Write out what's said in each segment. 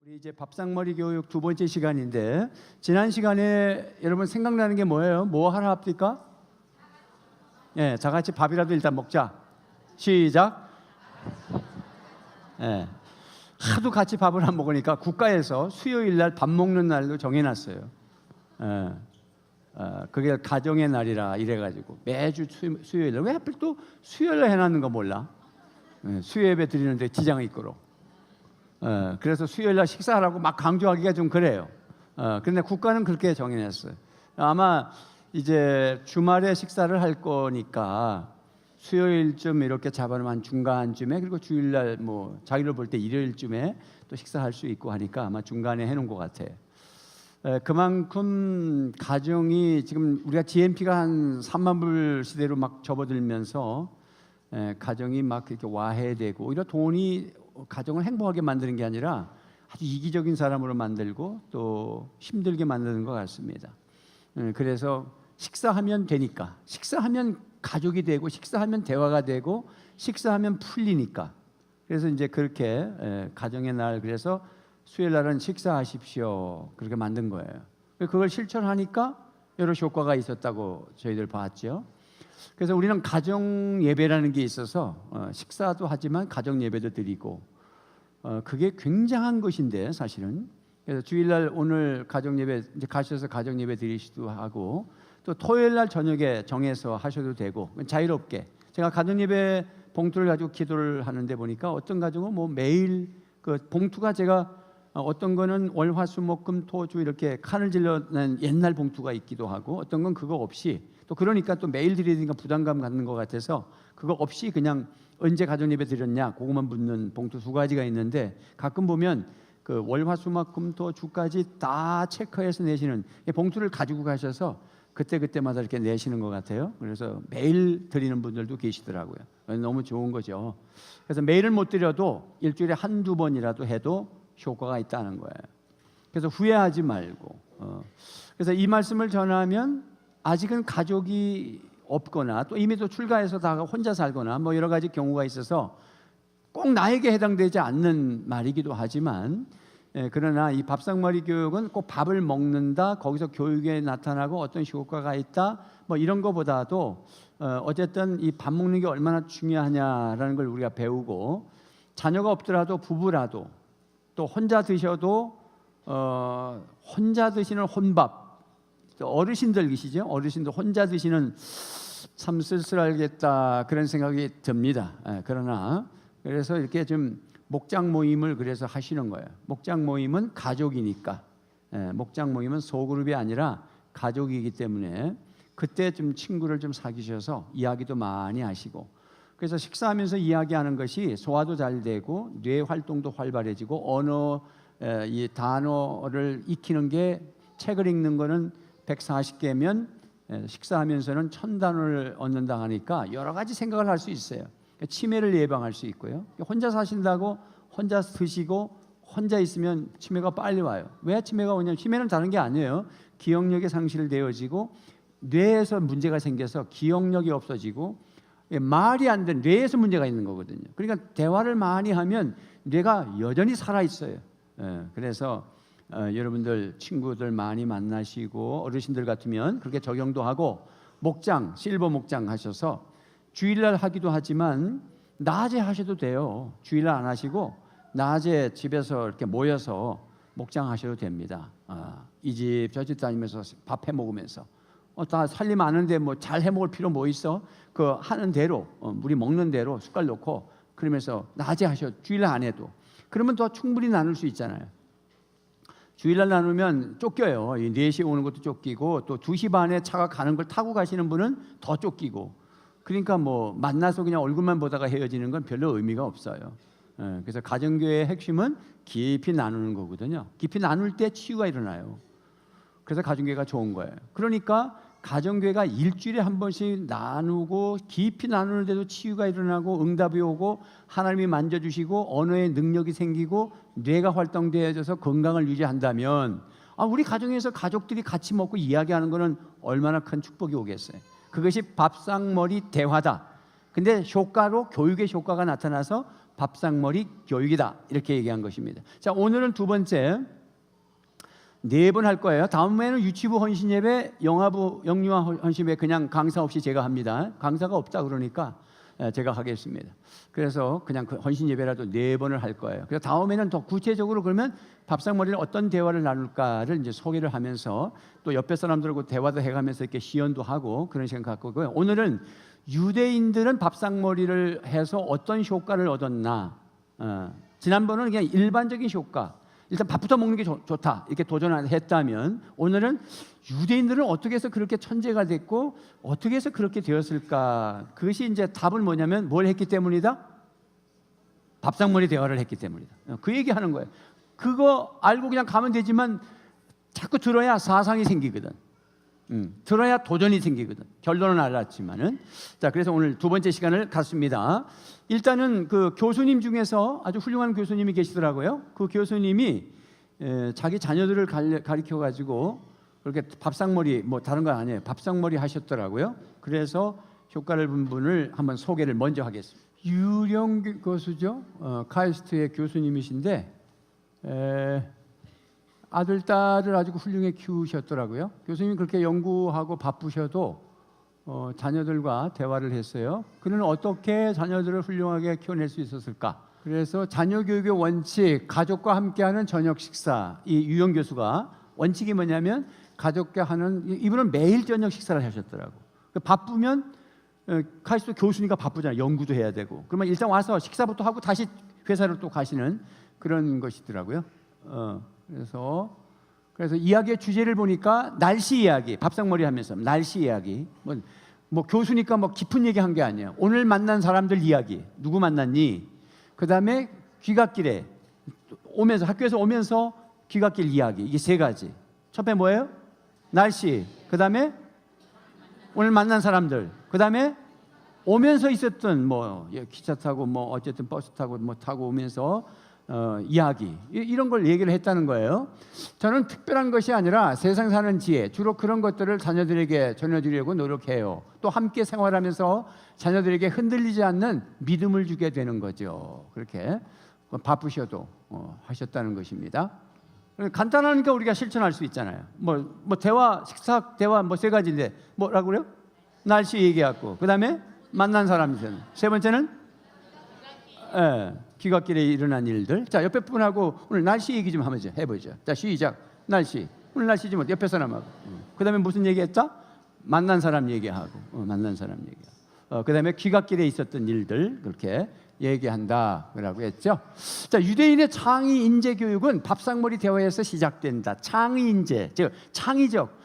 우리 이제 밥상머리 교육 두 번째 시간인데, 지난 시간에 여러분 생각나는 게 뭐예요? 뭐 하라 합니까? 예, 다 같이 밥이라도 일단 먹자. 시작. 예, 하도 같이 밥을 안 먹으니까 국가에서 수요일 날 밥 먹는 날도 정해놨어요. 예, 그게 가정의 날이라 이래가지고 매주 수요일 날, 왜 하필 또 수요일 날 해놨는 거 몰라? 예, 수요 예배 드리는데 지장이 있도록. 그래서 수요일 날 식사하라고 막 강조하기가 좀 그래요. 그런데 국가는 그렇게 정해놨어요. 아마 이제 주말에 식사를 할 거니까 수요일쯤 이렇게 잡아놓으면 한 중간쯤에, 그리고 주일날 뭐 자기를 볼 때 일요일쯤에 또 식사할 수 있고 하니까 아마 중간에 해놓은 것 같아요. 그만큼 가정이 지금 우리가 GNP가 한 3만 불 시대로 막 접어들면서 가정이 막 이렇게 와해되고, 오히려 돈이 가정을 행복하게 만드는 게 아니라 아주 이기적인 사람으로 만들고 또 힘들게 만드는 것 같습니다. 그래서 식사하면 되니까, 식사하면 가족이 되고, 식사하면 대화가 되고, 식사하면 풀리니까, 그래서 이제 그렇게 가정의 날, 그래서 수요일 날은 식사하십시오 그렇게 만든 거예요. 그걸 실천하니까 여러 효과가 있었다고 저희들 봤죠. 그래서 우리는 가정 예배라는 게 있어서 식사도 하지만 가정 예배도 드리고, 그게 굉장한 것인데 사실은. 그래서 주일날 오늘 가정 예배 이제 가셔서 가정 예배 드리시기도 하고, 또 토요일 날 저녁에 정해서 하셔도 되고, 자유롭게. 제가 가정 예배 봉투를 가지고 기도를 하는데 보니까 어떤 가정은 뭐 매일 그 봉투가, 제가 어떤 거는 월, 화, 수, 목, 금, 토, 주 이렇게 칸을 질러낸 옛날 봉투가 있기도 하고, 어떤 건 그거 없이, 또 그러니까 또 매일 드려야 되니까 부담감 갖는 것 같아서 그거 없이 그냥 언제 가정 예배 드렸냐 그것만 묻는 봉투 두 가지가 있는데, 가끔 보면 그 월, 화, 수, 목, 금, 토, 주까지 다 체크해서 내시는 봉투를 가지고 가셔서 그때마다 이렇게 내시는 것 같아요. 그래서 매일 드리는 분들도 계시더라고요. 너무 좋은 거죠. 그래서 매일은 못 드려도 일주일에 한두 번이라도 해도 효과가 있다는 거예요. 그래서 후회하지 말고, 그래서 이 말씀을 전하면 아직은 가족이 없거나, 또 이미 또 출가해서 다 혼자 살거나 뭐 여러 가지 경우가 있어서 꼭 나에게 해당되지 않는 말이기도 하지만, 그러나 이 밥상머리 교육은 꼭 밥을 먹는다, 거기서 교육에 나타나고 어떤 효과가 있다, 뭐 이런 거보다도 어쨌든 이 밥 먹는 게 얼마나 중요하냐라는 걸 우리가 배우고, 자녀가 없더라도 부부라도, 또 혼자 드셔도 혼자 드시는 혼밥, 어르신들 계시죠? 어르신들 혼자 드시는 참 쓸쓸하겠다 그런 생각이 듭니다. 그러나 그래서 이렇게 좀 목장 모임을 그래서 하시는 거예요. 목장 모임은 가족이니까, 목장 모임은 소그룹이 아니라 가족이기 때문에 그때 좀 친구를 좀 사귀셔서 이야기도 많이 하시고, 그래서 식사하면서 이야기하는 것이 소화도 잘 되고 뇌 활동도 활발해지고, 언어, 이 단어를 익히는 게, 책을 읽는 거는 140개면 식사하면서는 1000단어를 얻는다 하니까 여러 가지 생각을 할 수 있어요. 치매를 예방할 수 있고요. 혼자 사신다고 혼자 드시고 혼자 있으면 치매가 빨리 와요. 왜 치매가 오냐면, 치매는 다른 게 아니에요. 기억력이 상실되어지고 뇌에서 문제가 생겨서 기억력이 없어지고, 말이 안 되는, 뇌에서 문제가 있는 거거든요. 그러니까 대화를 많이 하면 뇌가 여전히 살아있어요. 그래서 여러분들 친구들 많이 만나시고, 어르신들 같으면 그렇게 적용도 하고, 목장, 실버 목장 하셔서 주일날 하기도 하지만 낮에 하셔도 돼요. 주일날 안 하시고 낮에 집에서 이렇게 모여서 목장 하셔도 됩니다. 이 집 저 집 다니면서 밥 해 먹으면서, 다 살림 아는데 뭐 잘 해 먹을 필요 뭐 있어? 그 하는 대로, 우리 먹는 대로 숟갈 넣고 그러면서 낮에 하셔. 주일날 안 해도. 그러면 더 충분히 나눌 수 있잖아요. 주일날 나누면 쫓겨요. 4시에 오는 것도 쫓기고, 또 2시 반에 차가 가는 걸 타고 가시는 분은 더 쫓기고, 그러니까 뭐 만나서 그냥 얼굴만 보다가 헤어지는 건 별로 의미가 없어요. 그래서 가정교회의 핵심은 깊이 나누는 거거든요. 깊이 나눌 때 치유가 일어나요. 그래서 가정교회가 좋은 거예요. 그러니까 가정교회가 일주일에 한 번씩 나누고, 깊이 나누는데도 치유가 일어나고 응답이 오고 하나님이 만져주시고 언어의 능력이 생기고 뇌가 활동되어져서 건강을 유지한다면, 우리 가정에서 가족들이 같이 먹고 이야기하는 거는 얼마나 큰 축복이 오겠어요. 그것이 밥상머리 대화다. 근데 효과로 교육의 효과가 나타나서 밥상머리 교육이다 이렇게 얘기한 것입니다. 자, 오늘은 두 번째 4번 할 거예요. 다음에는 유치부 헌신예배, 영아부 영유아 헌신예배 그냥 강사 없이 제가 합니다. 강사가 없다 그러니까 제가 하겠습니다. 그래서 그냥 그 헌신예배라도 4번을 할 거예요. 그래서 다음에는 더 구체적으로 그러면 밥상머리를 어떤 대화를 나눌까를 이제 소개를 하면서 또 옆에 사람들하고 대화도 해가면서 이렇게 시연도 하고 그런 시간 갖고 있고요. 오늘은 유대인들은 밥상머리를 해서 어떤 효과를 얻었나. 지난번은 그냥 일반적인 효과. 일단 밥부터 먹는 게 좋다 이렇게 도전을 했다면 오늘은 유대인들은 어떻게 해서 그렇게 천재가 됐고 어떻게 해서 그렇게 되었을까. 그것이 이제 답은 뭐냐면 뭘 했기 때문이다? 밥상머리 대화를 했기 때문이다. 그 얘기하는 거예요. 그거 알고 그냥 가면 되지만 자꾸 들어야 사상이 생기거든. 들어야 도전이 생기거든. 결론은 알았지만은. 자, 그래서 오늘 두 번째 시간을 갖습니다. 일단은 그 교수님 중에서 아주 훌륭한 교수님이 계시더라고요. 그 교수님이 자기 자녀들을 가르쳐 가지고 그렇게 밥상머리 뭐 다른 건 아니에요. 밥상머리 하셨더라고요. 그래서 효과를 본 분을 한번 소개를 먼저 하겠습니다. 유령 교수죠. 카이스트의 교수님이신데 아들, 딸을 아주 훌륭하게 키우셨더라고요. 교수님이 그렇게 연구하고 바쁘셔도 자녀들과 대화를 했어요. 그는 어떻게 자녀들을 훌륭하게 키워낼 수 있었을까? 그래서 자녀 교육의 원칙, 가족과 함께하는 저녁 식사. 이 유영 교수가 원칙이 뭐냐면 가족과 하는, 이분은 매일 저녁 식사를 하셨더라고. 바쁘면 카이스트 교수니까 바쁘잖아요. 연구도 해야 되고. 그러면 일단 와서 식사부터 하고 다시 회사로 또 가시는 그런 것이더라고요. 그래서 이야기의 주제를 보니까 날씨 이야기, 밥상머리 하면서 날씨 이야기. 뭐 교수니까 뭐 깊은 얘기 한 게 아니에요. 오늘 만난 사람들 이야기, 누구 만났니? 그 다음에 귀갓길에 오면서, 학교에서 오면서 귀갓길 이야기. 이게 3가지. 첫 번째 뭐예요? 날씨. 그 다음에 오늘 만난 사람들. 그 다음에 오면서 있었던 뭐 기차 타고 뭐 어쨌든 버스 타고 뭐 타고 오면서 이야기, 이런 걸 얘기를 했다는 거예요. 저는 특별한 것이 아니라 세상 사는 지혜, 주로 그런 것들을 자녀들에게 전해드리려고 노력해요. 또 함께 생활하면서 자녀들에게 흔들리지 않는 믿음을 주게 되는 거죠. 그렇게 바쁘셔도 하셨다는 것입니다. 간단하니까 우리가 실천할 수 있잖아요. 뭐 대화, 식사 대화 뭐 3가지인데 뭐라고 그래요? 날씨 얘기하고, 그 다음에 만난 사람들, 3번째는 귀갓길에 일어난 일들. 자, 옆에 분하고 오늘 날씨 얘기 좀 한번 해보죠. 자, 시작. 날씨. 오늘 날씨 좀 옆에 사람하고. 그 다음에 무슨 얘기했다? 만난 사람 얘기하고. 만난 사람 얘기하고. 그 다음에 귀갓길에 있었던 일들 그렇게 얘기한다라고 했죠. 자, 유대인의 창의 인재 교육은 밥상머리 대화에서 시작된다. 창의 인재, 즉 창의적.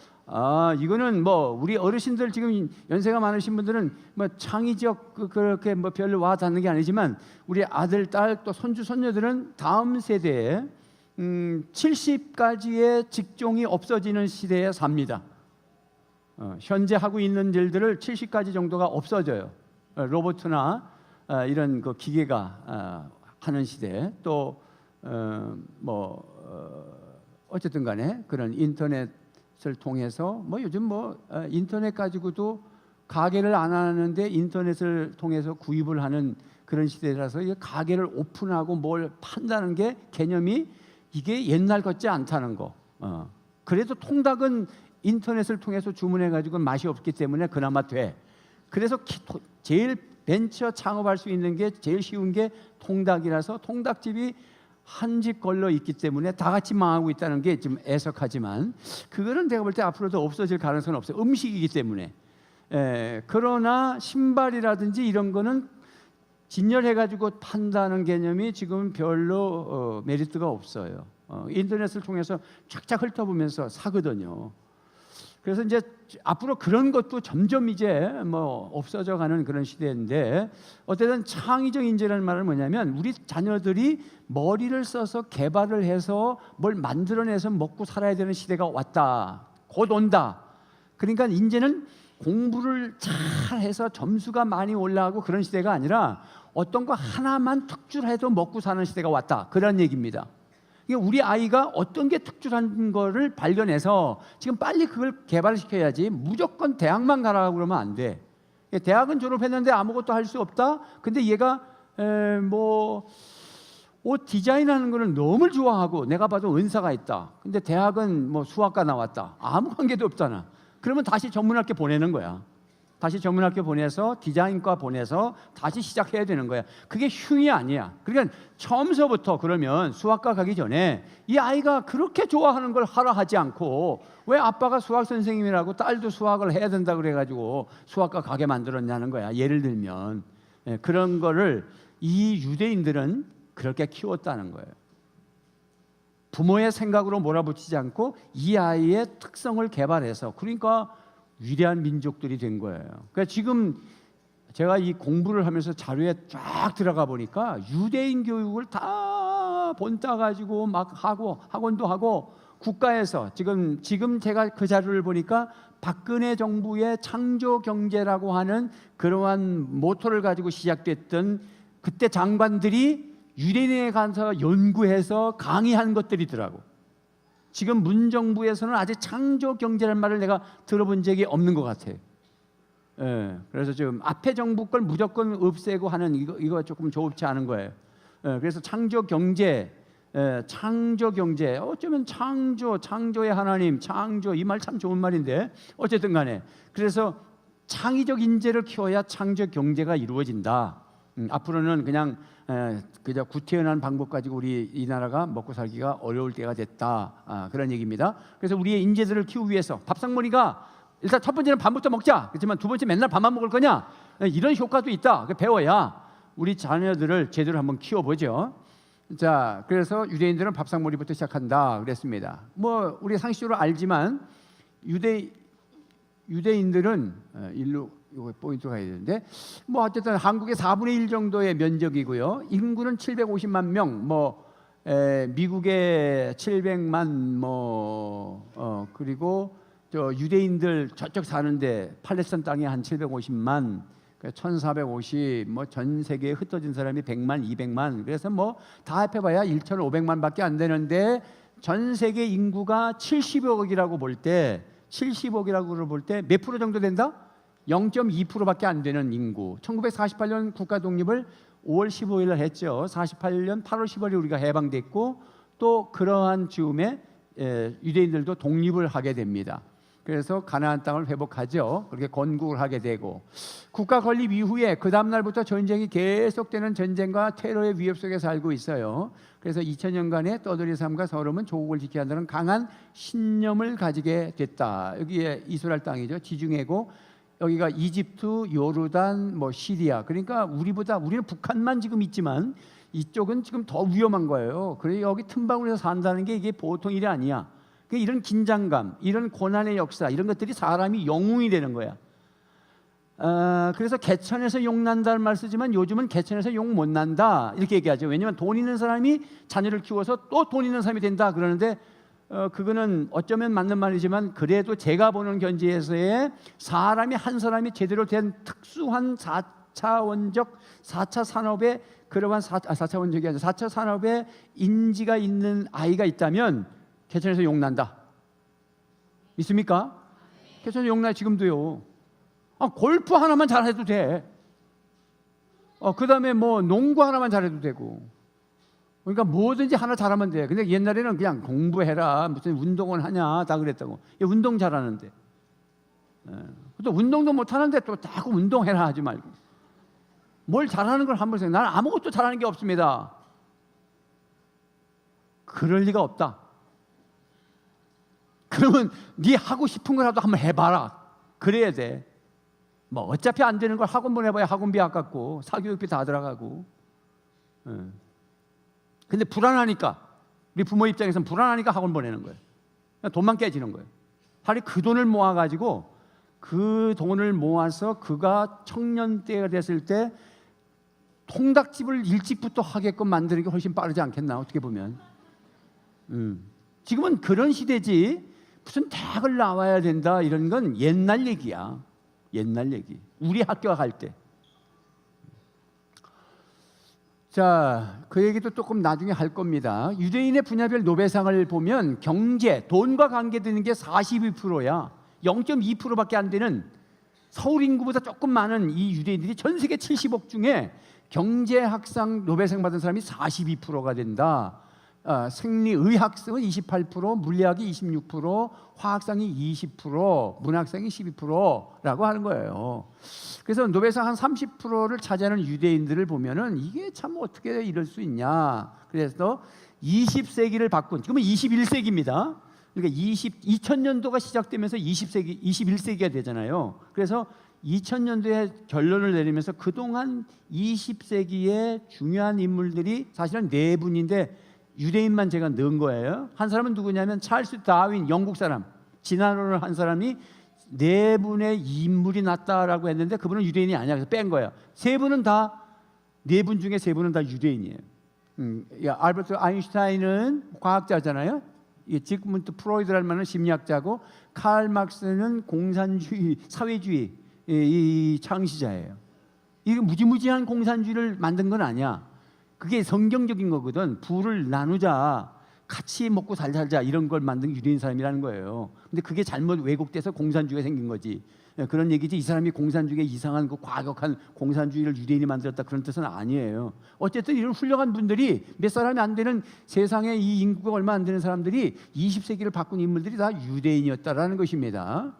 이거는 뭐 우리 어르신들 지금 연세가 많으신 분들은 뭐 창의적 그렇게 뭐 별로 와 닿는 게 아니지만 우리 아들, 딸 또 손주, 손녀들은 다음 세대에 70가지의 직종이 없어지는 시대에 삽니다. 현재 하고 있는 일들을 70가지 정도가 없어져요. 로봇이나 이런 그 기계가 하는 시대. 또 어쨌든 간에 그런 인터넷 을 통해서 뭐 요즘 인터넷 가지고도 가게를 안 하는데 인터넷을 통해서 구입을 하는 그런 시대라서 이 가게를 오픈하고 뭘 판다는 게 개념이 이게 옛날 같지 않다는 거. 그래도 통닭은 인터넷을 통해서 주문해 가지고 맛이 없기 때문에 그나마 돼. 그래서 제일 벤처 창업할 수 있는 게 제일 쉬운 게 통닭이라서 통닭집이 한 집 걸러 있기 때문에 다 같이 망하고 있다는 게 좀 애석하지만 그거는 내가 볼 때 앞으로도 없어질 가능성은 없어요. 음식이기 때문에. 그러나 신발이라든지 이런 거는 진열해가지고 판다는 개념이 지금 별로 메리트가 없어요. 인터넷을 통해서 쫙쫙 훑어보면서 사거든요. 그래서 이제 앞으로 그런 것도 점점 이제 없어져가는 그런 시대인데, 어쨌든 창의적 인재라는 말은 뭐냐면 우리 자녀들이 머리를 써서 개발을 해서 뭘 만들어내서 먹고 살아야 되는 시대가 왔다, 곧 온다. 그러니까 인재는 공부를 잘 해서 점수가 많이 올라가고 그런 시대가 아니라 어떤 거 하나만 특출해도 먹고 사는 시대가 왔다, 그런 얘기입니다. 우리 아이가 어떤 게 특출한 거를 발견해서 지금 빨리 그걸 개발시켜야지 무조건 대학만 가라고 그러면 안 돼. 대학은 졸업했는데 아무것도 할 수 없다. 근데 얘가 뭐 옷 디자인하는 거는 너무 좋아하고 내가 봐도 은사가 있다. 근데 대학은 뭐 수학과 나왔다. 아무 관계도 없잖아. 그러면 다시 전문학교 보내는 거야. 다시 전문학교 보내서 디자인과 보내서 다시 시작해야 되는 거야. 그게 흉이 아니야. 그러니까 처음서부터 그러면 수학과 가기 전에 이 아이가 그렇게 좋아하는 걸 하라 하지 않고 왜 아빠가 수학 선생님이라고 딸도 수학을 해야 된다 그래가지고 수학과 가게 만들었냐는 거야. 예를 들면 그런 거를 이 유대인들은 그렇게 키웠다는 거예요. 부모의 생각으로 몰아붙이지 않고 이 아이의 특성을 개발해서, 그러니까 위대한 민족들이 된 거예요. 그러니까 지금 제가 이 공부를 하면서 자료에 쫙 들어가 보니까 유대인 교육을 다 본따 가지고 막 하고 학원도 하고 국가에서 지금 제가 그 자료를 보니까 박근혜 정부의 창조 경제라고 하는 그러한 모토를 가지고 시작됐던 그때 장관들이 유대인에 가서 연구해서 강의한 것들이더라고. 지금 문정부에서는 아직 창조 경제라는 말을 내가 들어본 적이 없는 것 같아요. 그래서 지금 앞에 정부 걸 무조건 없애고 하는 이거 조금 좋지 않은 거예요. 그래서 창조 경제, 어쩌면 창조의 하나님, 창조 이 말 참 좋은 말인데 어쨌든 간에 그래서 창의적 인재를 키워야 창조 경제가 이루어진다. 앞으로는 그냥 구태연한 방법 가지고 우리 이 나라가 먹고 살기가 어려울 때가 됐다. 그런 얘기입니다. 그래서 우리의 인재들을 키우기 위해서 밥상머리가 일단 첫 번째는 밥부터 먹자. 그렇지만 두 번째 맨날 밥만 먹을 거냐? 이런 효과도 있다. 배워야 우리 자녀들을 제대로 한번 키워보죠. 자, 그래서 유대인들은 밥상머리부터 시작한다 그랬습니다. 뭐 우리 상식적으로 알지만 유대인들은 일로 이거 포인트가 가야 되는데 뭐 어쨌든 한국의 4분의 1 정도의 면적이고요. 인구는 750만 명, 미국의 700만 그리고 저 유대인들 저쪽 사는데 팔레스타인 땅에 한 750만, 1450, 전 세계에 흩어진 사람이 100만, 200만. 그래서 다 합해봐야 1,500만밖에 안 되는데 전 세계 인구가 70억이라고 볼 때 몇 프로 정도 된다? 0.2%밖에 안 되는 인구. 1948년 국가 독립을 5월 15일 날 했죠. 48년 8월 10일에 우리가 해방됐고 또 그러한 즈음에 유대인들도 독립을 하게 됩니다. 그래서 가나안 땅을 회복하죠. 그렇게 건국을 하게 되고 국가 건립 이후에 그 다음 날부터 전쟁이 계속되는 전쟁과 테러의 위협 속에 살고 있어요. 그래서 2000년간의 떠돌이 삶과 서름은 조국을 지켜야 한다는 강한 신념을 가지게 됐다. 여기에 이스라엘 땅이죠. 지중해고 여기가 이집트, 요르단, 시리아. 그러니까 우리는 북한만 지금 있지만 이쪽은 지금 더 위험한 거예요. 그래서 여기 틈바구니에서 산다는 게 이게 보통 일이 아니야. 이런 긴장감, 이런 고난의 역사, 이런 것들이 사람이 영웅이 되는 거야. 그래서 개천에서 용 난다는 말 쓰지만 요즘은 개천에서 용 못 난다 이렇게 얘기하죠. 왜냐하면 돈 있는 사람이 자녀를 키워서 또 돈 있는 사람이 된다 그러는데 그거는 어쩌면 맞는 말이지만 그래도 제가 보는 견지에서의 사람이 한 사람이 제대로 된 특수한 4차 산업의 그러한 4차 원적이 아니라 4차 산업의 인지가 있는 아이가 있다면 개천에서 용 난다. 믿습니까? 개천에서 용 나 지금도요. 골프 하나만 잘해도 돼. 그 다음에 농구 하나만 잘해도 되고. 그러니까 뭐든지 하나 잘하면 돼. 근데 옛날에는 그냥 공부해라, 무슨 운동을 하냐 다 그랬다고. 운동 잘하는데. 또 운동도 못하는데 또 자꾸 운동해라 하지 말고. 뭘 잘하는 걸 한번 생각해. 나는 아무것도 잘하는 게 없습니다. 그럴 리가 없다. 그러면 네 하고 싶은 거라도 한번 해봐라. 그래야 돼. 어차피 안 되는 걸 학원 보내봐야 학원비 아깝고 사교육비 다 들어가고. 근데 불안하니까 우리 부모 입장에서는 불안하니까 학원 보내는 거예요. 돈만 깨지는 거예요. 차라리 그 돈을 모아가지고 그 돈을 모아서 그가 청년 때가 됐을 때 통닭집을 일찍부터 하게끔 만드는 게 훨씬 빠르지 않겠나 어떻게 보면. 지금은 그런 시대지 무슨 대학을 나와야 된다 이런 건 옛날 얘기야. 옛날 얘기. 우리 학교 갈 때. 자, 그 얘기도 조금 나중에 할 겁니다. 유대인의 분야별 노벨상을 보면 경제, 돈과 관계되는 게 42%야. 0.2%밖에 안 되는 서울 인구보다 조금 많은 이 유대인들이 전 세계 70억 중에 경제학상 노벨상 받은 사람이 42%가 된다. 생리의학상은 28%, 물리학이 26%, 화학상이 20%, 문학상이 12%라고 하는 거예요. 그래서 노벨상 한 30%를 차지하는 유대인들을 보면은 이게 참 어떻게 이럴 수 있냐. 그래서 20세기를 바꾼, 지금은 21세기입니다. 그러니까 2000년도가 시작되면서 20세기, 21세기가 되잖아요. 그래서 2000년도에 결론을 내리면서 그동안 20세기의 중요한 인물들이 사실은 네 분인데 유대인만 제가 넣은 거예요. 한 사람은 누구냐면 찰스 다윈, 영국 사람. 진화론을 한 사람이 네 분의 인물이 났다라고 했는데 그분은 유대인이 아니야. 그래서 뺀 거예요. 세 분은 다, 네 분 중에 세 분은 다 유대인이에요. 알버트 아인슈타인은 과학자잖아요. 지그문트 프로이드라는 심리학자고, 칼 막스는 공산주의, 사회주의 이 창시자예요. 이게 무지무지한 공산주의를 만든 건 아니야. 그게 성경적인 거거든. 부를 나누자, 같이 먹고 잘 살자, 이런 걸 만든 유대인 사람이라는 거예요. 근데 그게 잘못 왜곡돼서 공산주의가 생긴 거지. 그런 얘기지. 이 사람이 공산주의의 이상한 그 과격한 공산주의를 유대인이 만들었다, 그런 뜻은 아니에요. 어쨌든 이런 훌륭한 분들이, 몇 사람이 안 되는, 세상에 이 인구가 얼마 안 되는 사람들이 20세기를 바꾼 인물들이 다 유대인이었다라는 것입니다.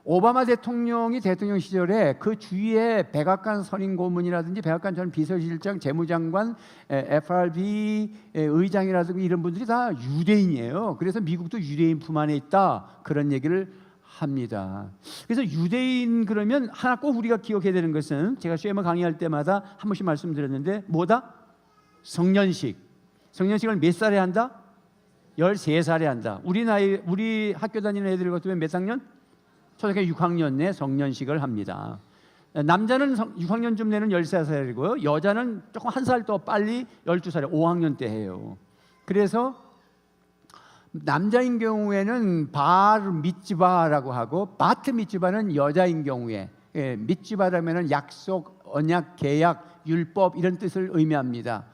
오바마 대통령이 대통령 시절에 그 주위에 백악관 선임 고문이라든지 백악관 전 비서실장, 재무장관, FRB 의장이라든지 이런 분들이 다 유대인이에요. 그래서 미국도 유대인 품 안에 있다, 그런 얘기를 합니다. 그래서 유대인 그러면 하나 꼭 우리가 기억해야 되는 것은, 제가 쉐머 강의할 때마다 한 번씩 말씀드렸는데, 뭐다? 성년식. 성년식을 몇 살에 한다? 13살에 한다. 우리 학교 다니는 애들 같으면 몇 학년? 초등학교 6학년 내 성년식을 합니다. 남자는 6학년쯤 내는 13살이고요. 여자는 조금 한 살 더 빨리 12살에 5학년 때 해요. 그래서 남자인 경우에는 발 미츠바라고 하고, 바트 미츠바는 여자인 경우에, 미츠바라면은 약속, 언약, 계약, 율법 이런 뜻을 의미합니다.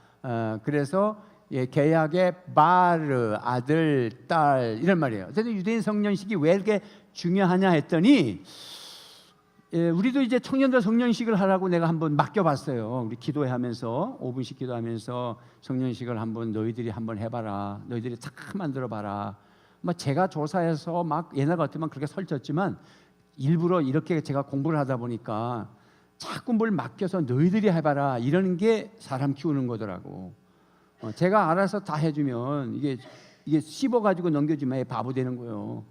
그래서 계약의 바르, 아들, 딸 이런 말이에요. 그래서 유대인 성년식이 왜 이렇게 중요하냐 했더니, 우리도 이제 청년들 성년식을 하라고 내가 한번 맡겨봤어요. 우리 기도하면서 5분씩 기도하면서 성년식을 한번 너희들이 한번 해봐라. 너희들이 탁 만들어봐라. 막 제가 조사해서 막 옛날 같으면 그렇게 설쳤지만, 일부러 이렇게 제가 공부를 하다 보니까 자꾸 뭘 맡겨서 너희들이 해봐라, 이러는 게 사람 키우는 거더라고. 제가 알아서 다 해주면 이게 씹어가지고 넘겨주면 바보 되는 거예요.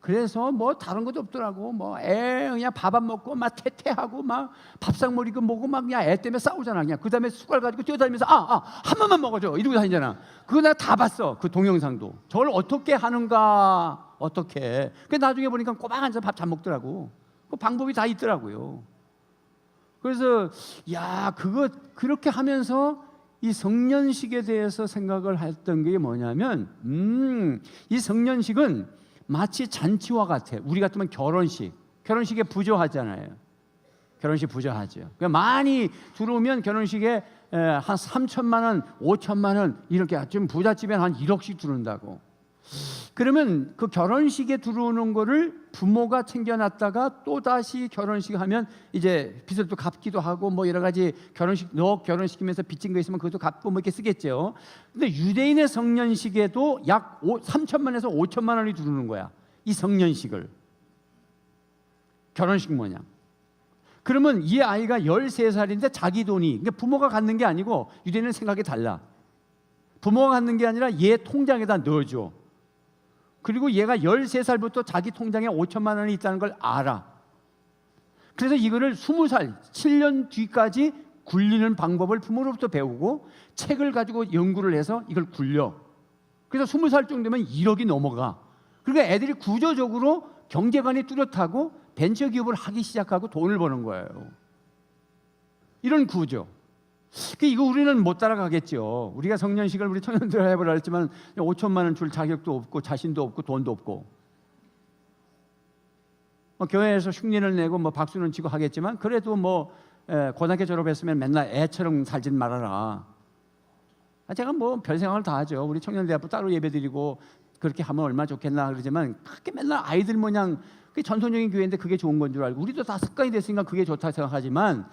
그래서 뭐 다른 것도 없더라고. 뭐 그냥 밥 안 먹고 막 퇴퇴하고 막 밥상 머리고 뭐고 막 그냥 애 때문에 싸우잖아. 그냥 그 다음에 숟갈 가지고 뛰어다니면서 한 번만 먹어줘 이러고 다니잖아. 그거 내가 다 봤어. 그 동영상도. 저걸 어떻게 하는가, 어떻게. 그 나중에 보니까 꼬박 앉아서 밥 잘 먹더라고. 그 방법이 다 있더라고요. 그래서 야, 그거 그렇게 하면서 이 성년식에 대해서 생각을 했던 게 뭐냐면, 이 성년식은 마치 잔치와 같아. 우리 같으면 결혼식에 부조하잖아요. 결혼식 부조하죠. 그러니까 많이 들어오면 결혼식에 한 3천만 원, 5천만 원 이렇게, 좀 부잣집에는 한 1억씩 들어온다고. 그러면 그 결혼식에 들어오는 거를 부모가 챙겨놨다가 또 다시 결혼식 하면 이제 빚을 또 갚기도 하고, 뭐 여러 가지 결혼시키면서 빚진 거 있으면 그것도 갚고 뭐 이렇게 쓰겠죠. 근데 유대인의 성년식에도 약 3천만에서 5천만 원이 들어오는 거야, 이 성년식을. 결혼식 모양. 그러면 이 아이가 13살인데 자기 돈이, 그러니까 부모가 갖는 게 아니고, 유대인은 생각이 달라. 부모가 갖는 게 아니라 얘 통장에다 넣어줘. 그리고 얘가 13살부터 자기 통장에 5천만 원이 있다는 걸 알아. 그래서 이거를 20살, 7년 뒤까지 굴리는 방법을 부모로부터 배우고, 책을 가지고 연구를 해서 이걸 굴려. 그래서 20살 정도 되면 1억이 넘어가. 그러니까 애들이 구조적으로 경제관이 뚜렷하고 벤처기업을 하기 시작하고 돈을 버는 거예요. 이런 구조. 이거 우리는 못 따라가겠죠. 우리가 성년식을 우리 청년들 해보라 했지만 5천만 원 줄 자격도 없고 자신도 없고 돈도 없고, 교회에서 흉내를 내고 뭐 박수는 치고 하겠지만, 그래도 뭐 고등학교 졸업했으면 맨날 애처럼 살진 말아라. 제가 뭐 별 생각을 다 하죠. 우리 청년대학부 따로 예배드리고 그렇게 하면 얼마나 좋겠나 그러지만, 그렇게 맨날 아이들 모양, 그게 전통적인 교회인데 그게 좋은 건 줄 알고, 우리도 다 습관이 됐으니까 그게 좋다 생각하지만,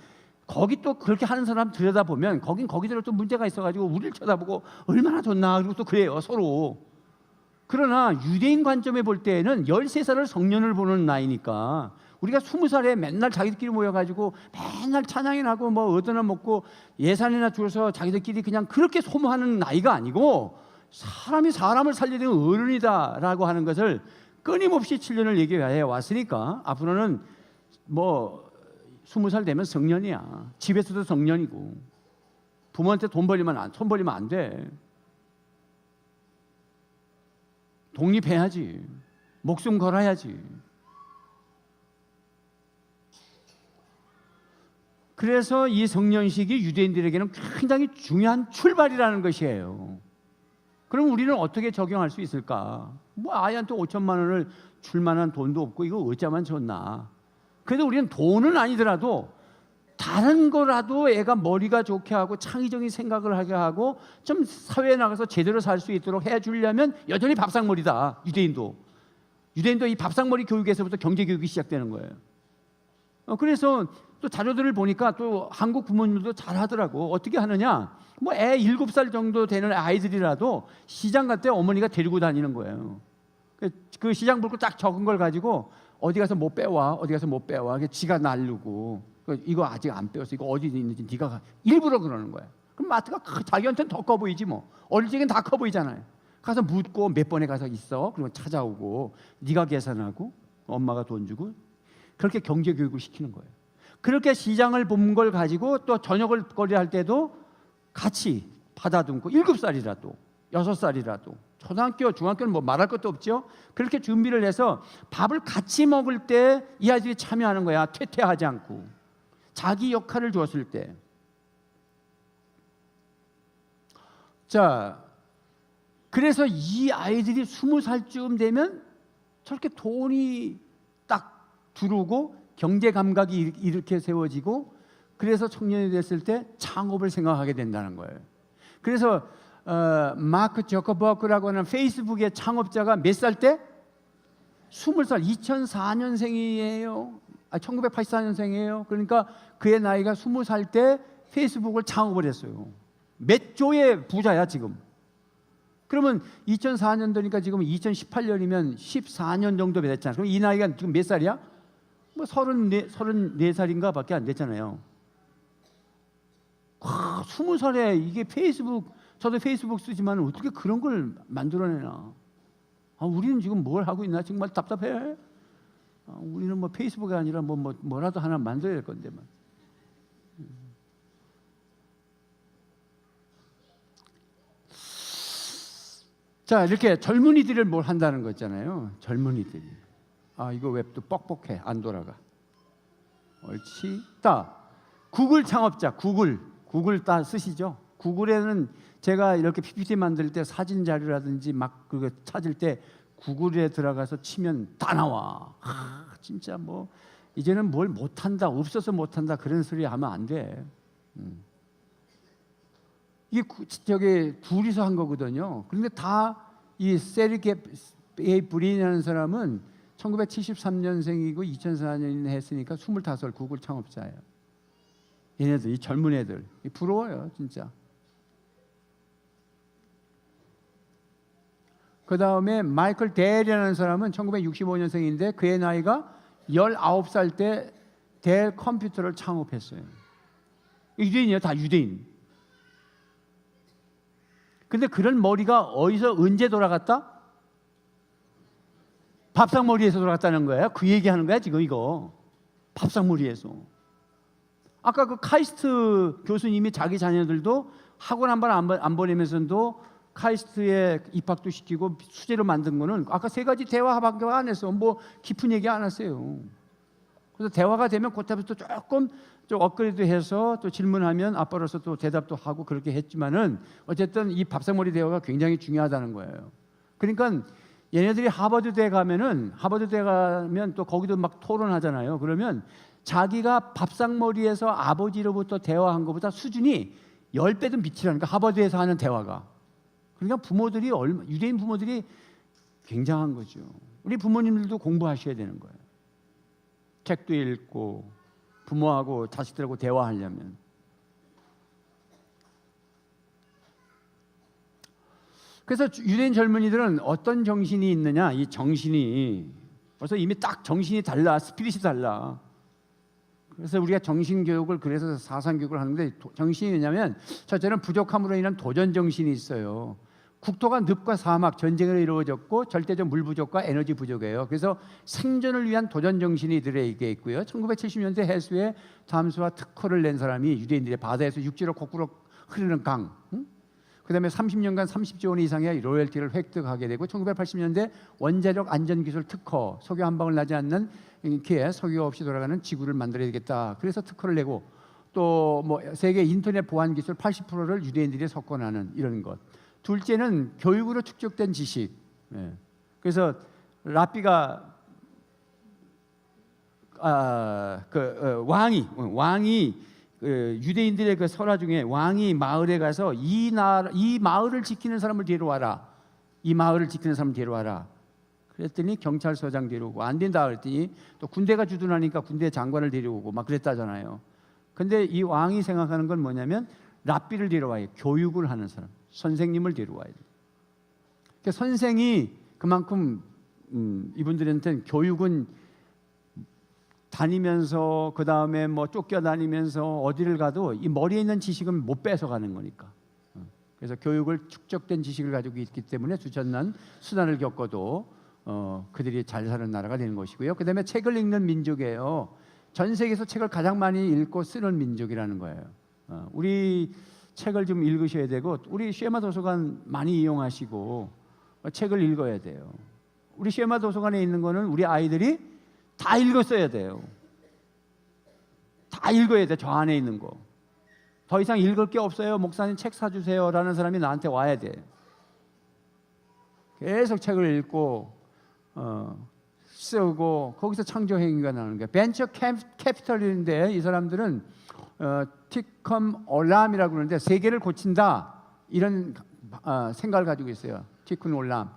거기 또 그렇게 하는 사람 들여다보면 거긴 거기대로 또 문제가 있어가지고 우리를 쳐다보고 얼마나 좋나 그리고 또 그래요 서로. 그러나 유대인 관점에 볼 때에는 13살을 성년을 보는 나이니까 우리가 20살에 맨날 자기들끼리 모여가지고 맨날 찬양이나 하고 뭐 얻어나 먹고 예산이나 주어서 자기들끼리 그냥 그렇게 소모하는 나이가 아니고 사람이 사람을 살리는 어른이다라고 하는 것을 끊임없이 7년을 얘기해 왔으니까 앞으로는 뭐 20살 되면 성년이야. 집에서도 성년이고 부모한테 손 벌리면 안 돼. 독립해야지. 목숨 걸어야지. 그래서 이 성년식이 유대인들에게는 굉장히 중요한 출발이라는 것이에요. 그럼 우리는 어떻게 적용할 수 있을까? 뭐 아이한테 5천만 원을 줄 만한 돈도 없고 이거 어쩌면 좋나. 그래도 우리는 돈은 아니더라도 다른 거라도 애가 머리가 좋게 하고 창의적인 생각을 하게 하고 좀 사회에 나가서 제대로 살 수 있도록 해주려면 여전히 밥상머리다. 유대인도 이 밥상머리 교육에서부터 경제교육이 시작되는 거예요. 그래서 또 자료들을 보니까 또 한국 부모님들도 잘하더라고. 어떻게 하느냐, 뭐 애 7살 정도 되는 아이들이라도 시장 갈 때 어머니가 데리고 다니는 거예요. 그 시장 볼 거 딱 적은 걸 가지고 어디 가서 뭐 빼와, 어디 가서 뭐 빼와. 지가 날르고 이거 아직 안 빼왔어, 이거 어디 있는지 네가 일부러 그러는 거야. 그럼 마트가 자기한테는 더 커 보이지 뭐. 어릴 적엔 다 커 보이잖아요. 가서 묻고 몇 번에 가서 있어. 그리고 찾아오고 네가 계산하고 엄마가 돈 주고 그렇게 경제 교육을 시키는 거예요. 그렇게 시장을 본 걸 가지고 또 저녁을 거리할 때도 같이 받아듬고 7살이라도 6살이라도 초등학교, 중학교는 뭐 말할 것도 없죠. 그렇게 준비를 해서 밥을 같이 먹을 때 이 아이들이 참여하는 거야. 퇴퇴하지 않고 자기 역할을 주었을 때. 자, 그래서 이 아이들이 20살쯤 되면 저렇게 돈이 딱 들어오고 경제 감각이 이렇게 세워지고 그래서 청년이 됐을 때 창업을 생각하게 된다는 거예요. 그래서 마크 저커버그라고 하는 페이스북의 창업자가 몇 살 때? 20살, 2004년생이에요. 1984년생이에요. 그러니까 그의 나이가 20살 때 페이스북을 창업을 했어요. 몇 조의 부자야 지금. 그러면 2004년도니까 지금 2018년이면 14년 정도 됐잖아요. 그럼 이 나이가 지금 몇 살이야? 뭐 34살인가 밖에 안 됐잖아요. 20살에 이게 페이스북, 저도 페이스북 쓰지만 어떻게 그런 걸 만들어내나. 우리는 지금 뭘 하고 있나 정말 답답해. 우리는 뭐 페이스북이 아니라 뭐라도 하나 만들어야 될 건데만. 자, 이렇게 젊은이들을 뭘 한다는 거 있잖아요. 젊은이들이. 이거 왜 또 뻑뻑해, 안 돌아가. 옳지. 구글 창업자, 구글 다 쓰시죠? 구글에는 제가 이렇게 PPT 만들 때 사진 자료라든지 막 그거 찾을 때 구글에 들어가서 치면 다 나와. 진짜 뭐 이제는 뭘 못한다, 없어서 못한다 그런 소리 하면 안 돼. 이게 저기 둘이서 한 거거든요. 그런데 다 이 세르게이 브린이라는 사람은 1973년생이고 2004년에 했으니까 25 구글 창업자예요. 얘네들, 이 젊은 애들 부러워요 진짜. 그 다음에 마이클 델이라는 사람은 1965년생인데 그의 나이가 19살 때 델 컴퓨터를 창업했어요. 유대인이에요, 다 유대인. 근데 그런 머리가 어디서 언제 돌아갔다? 밥상머리에서 돌아갔다는 거예요. 그 얘기하는 거야 지금 이거. 밥상머리에서. 아까 그 카이스트 교수님이 자기 자녀들도 학원 한 번 안 보내면서도 카이스트에 입학도 시키고 수제로 만든 거는 아까 3가지 대화밖에 안 했어. 뭐 깊은 얘기 안 했어요. 그래서 대화가 되면 그때부터 조금 좀 업그레이드해서 또 질문하면 아빠로서 또 대답도 하고 그렇게 했지만은 어쨌든 이 밥상머리 대화가 굉장히 중요하다는 거예요. 그러니까 얘네들이 하버드대 가면 또 거기도 막 토론하잖아요. 그러면 자기가 밥상머리에서 아버지로부터 대화한 것보다 수준이 10배도 밑이라니까, 하버드에서 하는 대화가. 그러니까 부모들이 유대인 부모들이 굉장한 거죠. 우리 부모님들도 공부하셔야 되는 거예요. 책도 읽고 부모하고 자식들하고 대화하려면. 그래서 유대인 젊은이들은 어떤 정신이 있느냐, 이 정신이 벌써 이미 딱 정신이 달라, 스피릿이 달라. 그래서 우리가 정신교육을, 그래서 사상교육을 하는데, 정신이 뭐냐면 첫째는 부족함으로 인한 도전 정신이 있어요. 국토가 늪과 사막, 전쟁으로 이루어졌고 절대적 물 부족과 에너지 부족이에요. 그래서 생존을 위한 도전 정신이 이들에게 있고요. 1970년대 해수에 잠수와 특허를 낸 사람이 유대인들의 바다에서 육지로 거꾸로 흐르는 강, 그다음에 30년간 30조 원 이상의 로열티를 획득하게 되고 1980년대 원자력 안전기술 특허, 석유 한 방울 나지 않는 이렇게 석유 없이 돌아가는 지구를 만들어야 되겠다. 그래서 특허를 내고 또 뭐 세계 인터넷 보안 기술 80%를 유대인들이 석권하는 이런 것. 둘째는 교육으로 축적된 지식. 그래서 랍비가 왕이 유대인들의 그 설화 중에 왕이 마을에 가서 이 마을을 지키는 사람을 데려와라. 이 마을을 지키는 사람을 데려와라. 그랬더니 경찰서장 데려오고 안 된다 그랬더니 또 군대가 주둔하니까 군대 장관을 데려오고 막 그랬다잖아요. 근데 이 왕이 생각하는 건 뭐냐면 랍비를 데려와야, 교육을 하는 사람, 선생님을 데려와야 돼. 그러니까 선생이 그만큼 이분들한테는 교육은 다니면서 그 다음에 뭐 쫓겨다니면서 어디를 가도 이 머리에 있는 지식은 못 뺏어가는 거니까. 그래서 교육을 축적된 지식을 가지고 있기 때문에 수천난 수난을 겪어도 그들이 잘 사는 나라가 되는 것이고요. 그 다음에 책을 읽는 민족이에요. 전 세계에서 책을 가장 많이 읽고 쓰는 민족이라는 거예요. 우리 책을 좀 읽으셔야 되고, 우리 쉐마 도서관 많이 이용하시고 책을 읽어야 돼요. 우리 쉐마 도서관에 있는 거는 우리 아이들이 다 읽었어야 돼요. 다 읽어야 돼. 저 안에 있는 거. 더 이상 읽을 게 없어요. 목사님 책 사주세요 라는 사람이 나한테 와야 돼. 계속 책을 읽고 쓰고 거기서 창조 행위가 나오는 거예요. 벤처 캐피털인데 이 사람들은 티컴 올람이라고 그러는데 세계를 고친다 이런 생각을 가지고 있어요. 티쿤 올람.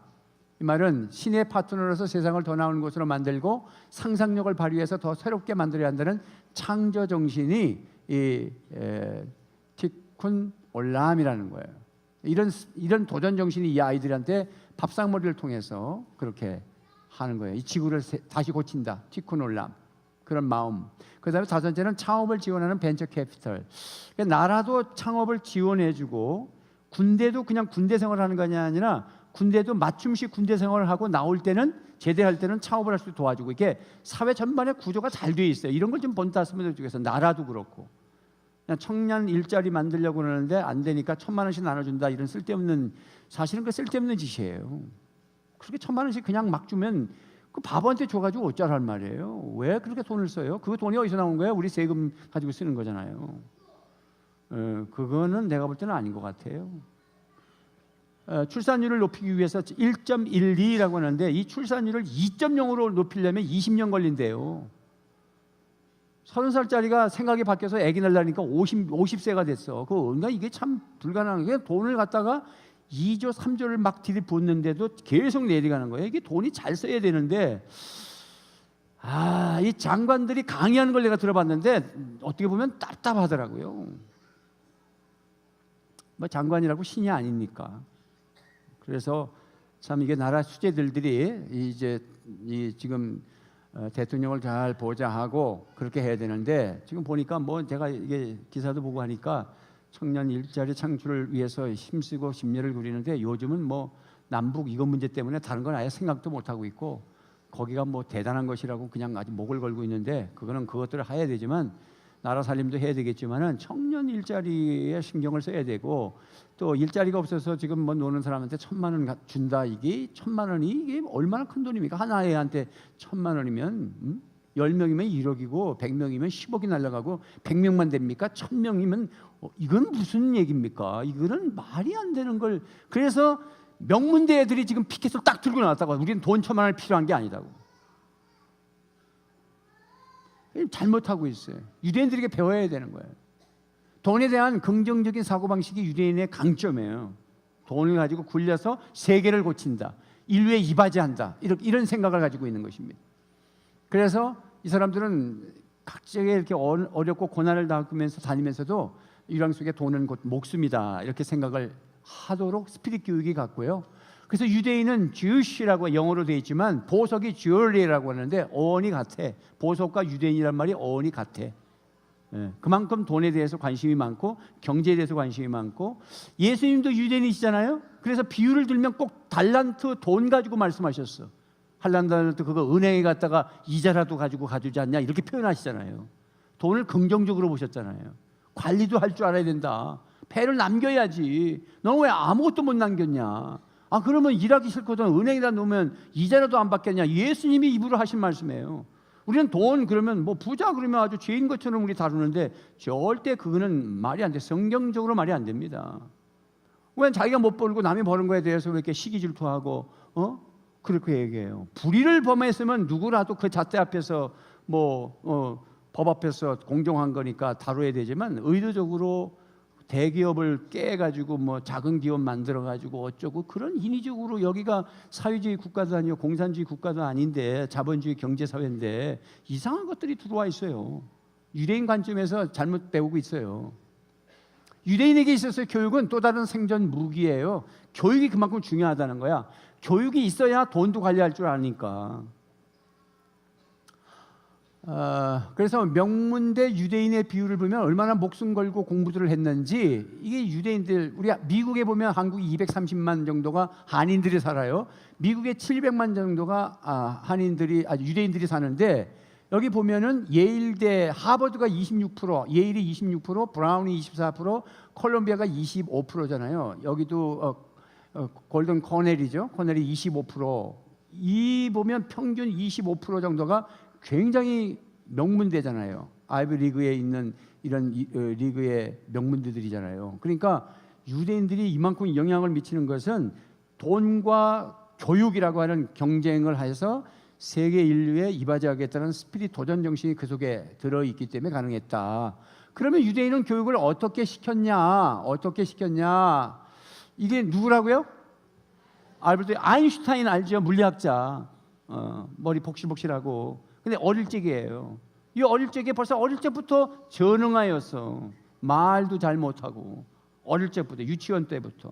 이 말은 신의 파트너로서 세상을 더 나은 곳으로 만들고 상상력을 발휘해서 더 새롭게 만들어야 한다는 창조 정신이 이 티쿤 올람이라는 거예요. 이런 도전 정신이 이 아이들한테 밥상머리를 통해서 그렇게 하는 거예요. 이 지구를 다시 고친다. 티쿤 올람. 그런 마음. 그다음에 다섯 번째는 창업을 지원하는 벤처 캐피털. 그러니까 나라도 창업을 지원해주고 군대도 그냥 군대 생활하는 것이 아니라 군대도 맞춤식 군대 생활을 하고 나올 때는 제대할 때는 창업을 할 수 도와주고, 이게 사회 전반의 구조가 잘 돼 있어요. 이런 걸 좀 본땄으면 좋겠어. 나라도 그렇고 그냥 청년 일자리 만들려고 그러는데 안 되니까 1,000만 원씩 나눠준다 이런 쓸데없는, 사실은 그 쓸데없는 짓이에요. 그렇게 1,000만 원씩 그냥 막 주면 그 바보한테 줘가지고 어쩌란 말이에요. 왜 그렇게 돈을 써요? 그 돈이 어디서 나온 거예요? 우리 세금 가지고 쓰는 거잖아요. 그거는 내가 볼 때는 아닌 것 같아요. 출산율을 높이기 위해서 1.12라고 하는데 이 출산율을 2.0으로 높이려면 20년 걸린대요. 30살짜리가 생각이 바뀌어서 아기 낳으려니까 50세가 됐어. 그러니까 이게 참 불가능한 게, 돈을 갖다가 2조 3조를 막 들이붓는데도 계속 내려가는 거예요. 이게 돈이 잘 써야 되는데, 이 장관들이 강의하는 걸 내가 들어봤는데 어떻게 보면 답답하더라고요. 뭐 장관이라고 신이 아닙니까? 그래서 참 이게 나라 수재들이 이제 지금 대통령을 잘 보좌하고 그렇게 해야 되는데, 지금 보니까 뭐 제가 이게 기사도 보고 하니까 청년 일자리 창출을 위해서 힘쓰고 심려를 기울이는데, 요즘은 뭐 남북 이거 문제 때문에 다른 건 아예 생각도 못 하고 있고, 거기가 뭐 대단한 것이라고 그냥 아직 목을 걸고 있는데, 그거는 그것들을 해야 되지만 나라 살림도 해야 되겠지만은 청년 일자리에 신경을 써야 되고, 또 일자리가 없어서 지금 뭐 노는 사람한테 1,000만 원 준다, 이게 1,000만 원이 이게 얼마나 큰 돈입니까? 하나 애한테 1,000만 원이면 10명이면 1억이고 100명이면 10억이 날아가고, 100명만 됩니까? 1,000명이면 이건 무슨 얘기입니까? 이거는 말이 안 되는 걸. 그래서 명문대 애들이 지금 피켓을 딱 들고 나왔다고. 우리는 돈 1,000만 원이 필요한 게 아니다고. 잘못하고 있어요. 유대인들에게 배워야 되는 거예요. 돈에 대한 긍정적인 사고방식이 유대인의 강점이에요. 돈을 가지고 굴려서 세계를 고친다, 인류에 이바지한다, 이런 생각을 가지고 있는 것입니다. 그래서 이 사람들은 각자의 이렇게 어렵고 고난을 겪으면서 다니면서도 일왕 속에 돈은 곧 목숨이다 이렇게 생각을 하도록 스피릿 교육이 갔고요. 그래서 유대인은 Jewish라고 영어로 되어 있지만 보석이 jewelry라고 하는데 어원이 같아. 보석과 유대인이란 말이 어원이 같아. 그만큼 돈에 대해서 관심이 많고 경제에 대해서 관심이 많고, 예수님도 유대인이시잖아요. 그래서 비유를 들면 꼭 달란트 돈 가지고 말씀하셨어. 한 달란트 그거 은행에 갔다가 이자라도 가지고 가주지 않냐 이렇게 표현하시잖아요. 돈을 긍정적으로 보셨잖아요. 관리도 할 줄 알아야 된다. 배를 남겨야지. 너 왜 아무것도 못 남겼냐. 그러면 일하기 싫거든 은행에다 놓으면 이자라도 안 받겠냐. 예수님이 입으로 하신 말씀이에요. 우리는 돈 그러면 뭐 부자 그러면 아주 죄인 것처럼 우리 다루는데 절대 그거는 말이 안 돼. 성경적으로 말이 안 됩니다. 왜 자기가 못 벌고 남이 버는 거에 대해서 왜 이렇게 시기 질투하고 그렇게 얘기해요. 불의를 범했으면 누구라도 그 잣대 앞에서 법 앞에서 공정한 거니까 다뤄야 되지만, 의도적으로 대기업을 깨가지고 작은 기업 만들어가지고 어쩌고 그런 인위적으로, 여기가 사회주의 국가도 아니고 공산주의 국가도 아닌데 자본주의 경제사회인데 이상한 것들이 들어와 있어요. 유대인 관점에서 잘못 배우고 있어요. 유대인에게 있어서 교육은 또 다른 생존 무기예요. 교육이 그만큼 중요하다는 거야. 교육이 있어야 돈도 관리할 줄 아니까. 그래서 명문대 유대인의 비율을 보면 얼마나 목숨 걸고 공부들을 했는지, 이게 유대인들, 우리가 미국에 보면 한국이 230만 정도가 한인들이 살아요. 미국에 700만 정도가 유대인들이 사는데, 여기 보면은 예일대, 하버드가 26%, 예일이 26%, 브라운이 24%, 콜롬비아가 25%잖아요. 여기도 골든 코넬이죠. 코넬이 25%. 이 보면 평균 25% 정도가 굉장히 명문대잖아요. 아이비 리그에 있는 이런 리그의 명문대들이잖아요. 그러니까 유대인들이 이만큼 영향을 미치는 것은 돈과 교육이라고 하는 경쟁을 해서 세계 인류에 이바지하겠다는 스피릿 도전 정신이 그 속에 들어있기 때문에 가능했다. 그러면 유대인은 교육을 어떻게 시켰냐? 이게 누구라고요? 알버트 아인슈타인 알죠? 물리학자. 머리 복실복실하고. 근데 어릴 적이에요. 이 어릴 적에 벌써 어릴 적부터 전응하였어. 말도 잘 못하고 어릴 적부터, 유치원 때부터.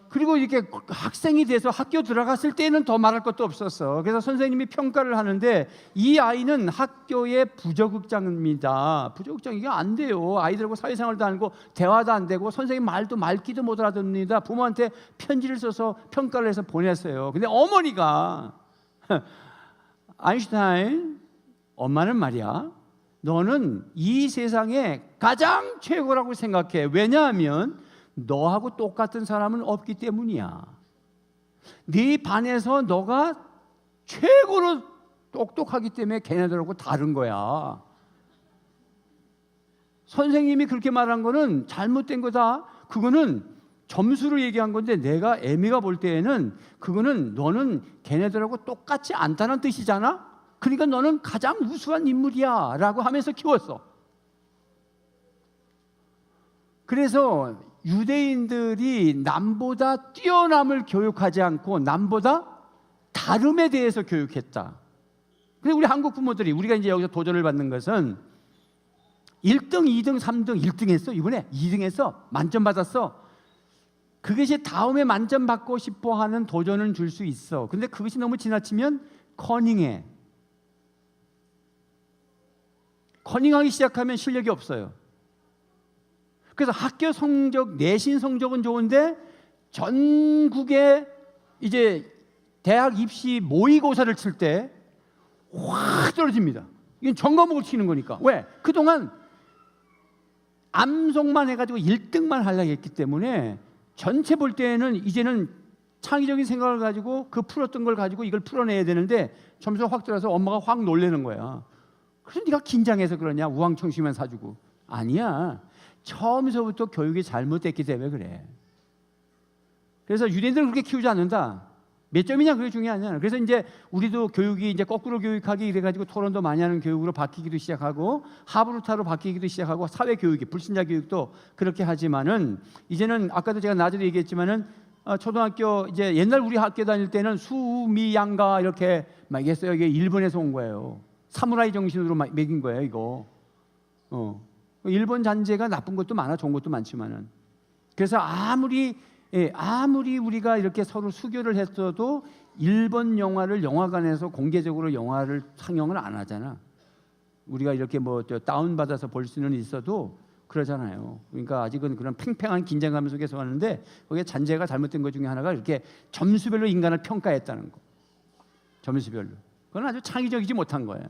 그리고 이렇게 학생이 돼서 학교 들어갔을 때는 더 말할 것도 없었어. 그래서 선생님이 평가를 하는데 이 아이는 학교의 부적극자입니다. 부적극자, 이게 안 돼요. 아이들하고 사회생활도 안 하고 대화도 안 되고 선생님 말도 말귀도 못 알아듣습니다. 부모한테 편지를 써서 평가를 해서 보냈어요. 근데 어머니가 아인슈타인, 엄마는 말이야, 너는 이 세상에 가장 최고라고 생각해. 왜냐하면 너하고 똑같은 사람은 없기 때문이야. 네 반에서 너가 최고로 똑똑하기 때문에 걔네들하고 다른 거야. 선생님이 그렇게 말한 거는 잘못된 거다. 그거는 점수로 얘기한 건데, 내가 애미가 볼 때에는 그거는 너는 걔네들하고 똑같지 않다는 뜻이잖아. 그러니까 너는 가장 우수한 인물이야 라고 하면서 키웠어. 그래서 유대인들이 남보다 뛰어남을 교육하지 않고 남보다 다름에 대해서 교육했다. 그래서 우리 한국 부모들이, 우리가 이제 여기서 도전을 받는 것은 1등, 2등, 3등, 1등 했어. 이번에 2등 했어. 만점 받았어. 그것이 다음에 만점 받고 싶어 하는 도전은 줄 수 있어. 근데 그것이 너무 지나치면 커닝해. 커닝하기 시작하면 실력이 없어요. 그래서 학교 성적, 내신 성적은 좋은데 전국에 이제 대학 입시 모의고사를 칠 때 확 떨어집니다. 이건 전과목을 치는 거니까. 왜? 그동안 암송만 해가지고 1등만 하려고 했기 때문에 전체 볼 때는 이제는 창의적인 생각을 가지고 그 풀었던 걸 가지고 이걸 풀어내야 되는데 점수가 확 들어서 엄마가 확 놀라는 거야. 그래서 네가 긴장해서 그러냐? 우황청심만 사주고. 아니야. 처음서부터 교육이 잘못됐기 때문에 그래. 그래서 유대인들은 그렇게 키우지 않는다. 몇 점이냐 그게 중요하지 않아. 그래서 이제 우리도 교육이 이제 거꾸로 교육하기 이래가지고 토론도 많이 하는 교육으로 바뀌기도 시작하고 하브루타로 바뀌기도 시작하고 사회 교육이, 불신자 교육도 그렇게 하지만은 이제는 아까도 제가 나중에 얘기했지만은 초등학교 이제 옛날 우리 학교 다닐 때는 수미양가 이렇게 막 했어요. 이게 일본에서 온 거예요. 사무라이 정신으로 막 먹인 거예요, 이거. 일본 잔재가 나쁜 것도 많아, 좋은 것도 많지만은. 그래서 아무리 우리가 이렇게 서로 수교를 했어도 일본 영화를 영화관에서 공개적으로 영화를 상영을 안 하잖아. 우리가 이렇게 뭐 다운 받아서 볼 수는 있어도 그러잖아요. 그러니까 아직은 그런 팽팽한 긴장감 속에서 하는데 거기에 잔재가 잘못된 것 중에 하나가 이렇게 점수별로 인간을 평가했다는 거. 점수별로. 그건 아주 창의적이지 못한 거예요.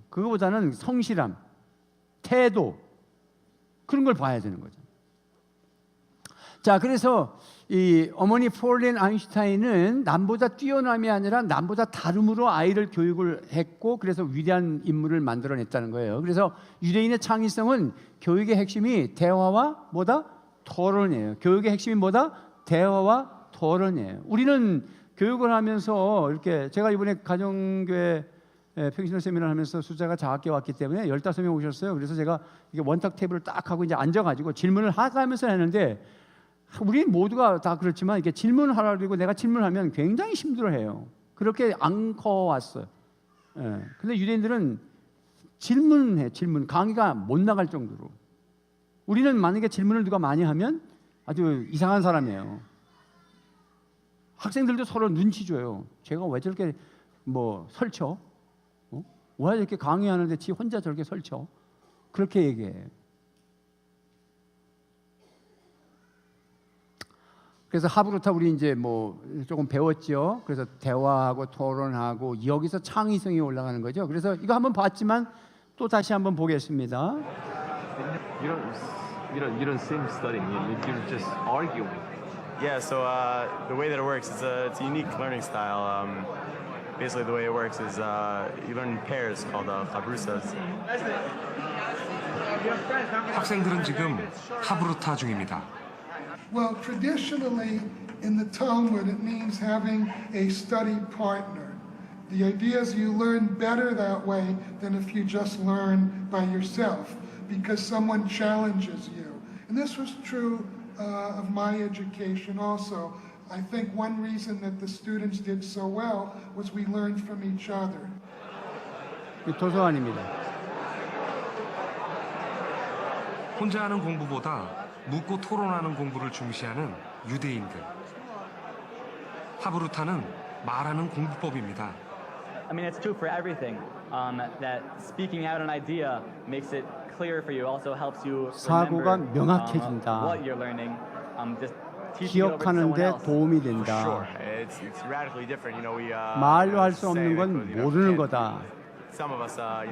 그거보다는 성실함, 태도 그런 걸 봐야 되는 거죠. 자, 그래서 이 어머니 폴린 아인슈타인은 남보다 뛰어남이 아니라 남보다 다름으로 아이를 교육을 했고 그래서 위대한 인물을 만들어냈다는 거예요. 그래서 유대인의 창의성은 교육의 핵심이 대화와 뭐다? 토론이에요. 교육의 핵심이 뭐다? 대화와 토론이에요. 우리는 교육을 하면서 이렇게 제가 이번에 가정교회 평신호 세미나를 하면서 숫자가 작게 왔기 때문에 15명 오셨어요. 그래서 제가 이게 원탁 테이블을 딱 하고 이제 앉아가지고 질문을 하면서 했는데 우리 모두가 다 그렇지만 이렇게 질문하라 그러고 내가 질문하면 굉장히 힘들어해요. 그렇게 안 커왔어요. 근데 유대인들은 질문 강의가 못 나갈 정도로. 우리는 만약에 질문을 누가 많이 하면 아주 이상한 사람이에요. 학생들도 서로 눈치 줘요. 제가 왜 저렇게 뭐 설쳐? 왜 이렇게 강의하는데 지 혼자 저렇게 설쳐? 그렇게 얘기해요. 그래서 하브루타 우리 이제 뭐 조금 배웠죠. 그래서 대화하고 토론하고 여기서 창의성이 올라가는 거죠. 그래서 이거 한번 봤지만 또 다시 한번 보겠습니다. You don't seem studying. You're just arguing. Yeah. So the way that it works is it's a unique learning style. Basically, the way it works is you learn in pairs called chabrusas. 학생들은 지금 하브루타 중입니다. Well, traditionally in the Talmud, it means having a study partner. The idea is you learn better that way than if you just learn by yourself, because someone challenges you. And this was true of my education also. I think one reason that the students did so well was we learned from each other. 도서관입니다. 혼자 하는 공부보다 묻고 토론하는 공부를 중시하는 유대인들. 하브루타는 말하는 공부법입니다. I mean, it's true for everything. That speaking out an idea makes it clear for you. Also helps you 사고가 remember 명확해진다. what you're learning. Just teaching it over to someone 기억하는데 else. 도움이 For 된다. sure, it's radically different. You know, we 말로 할 수 say 없는 it, 건 but, you know, 모르는 can't- 거다. Some of us, are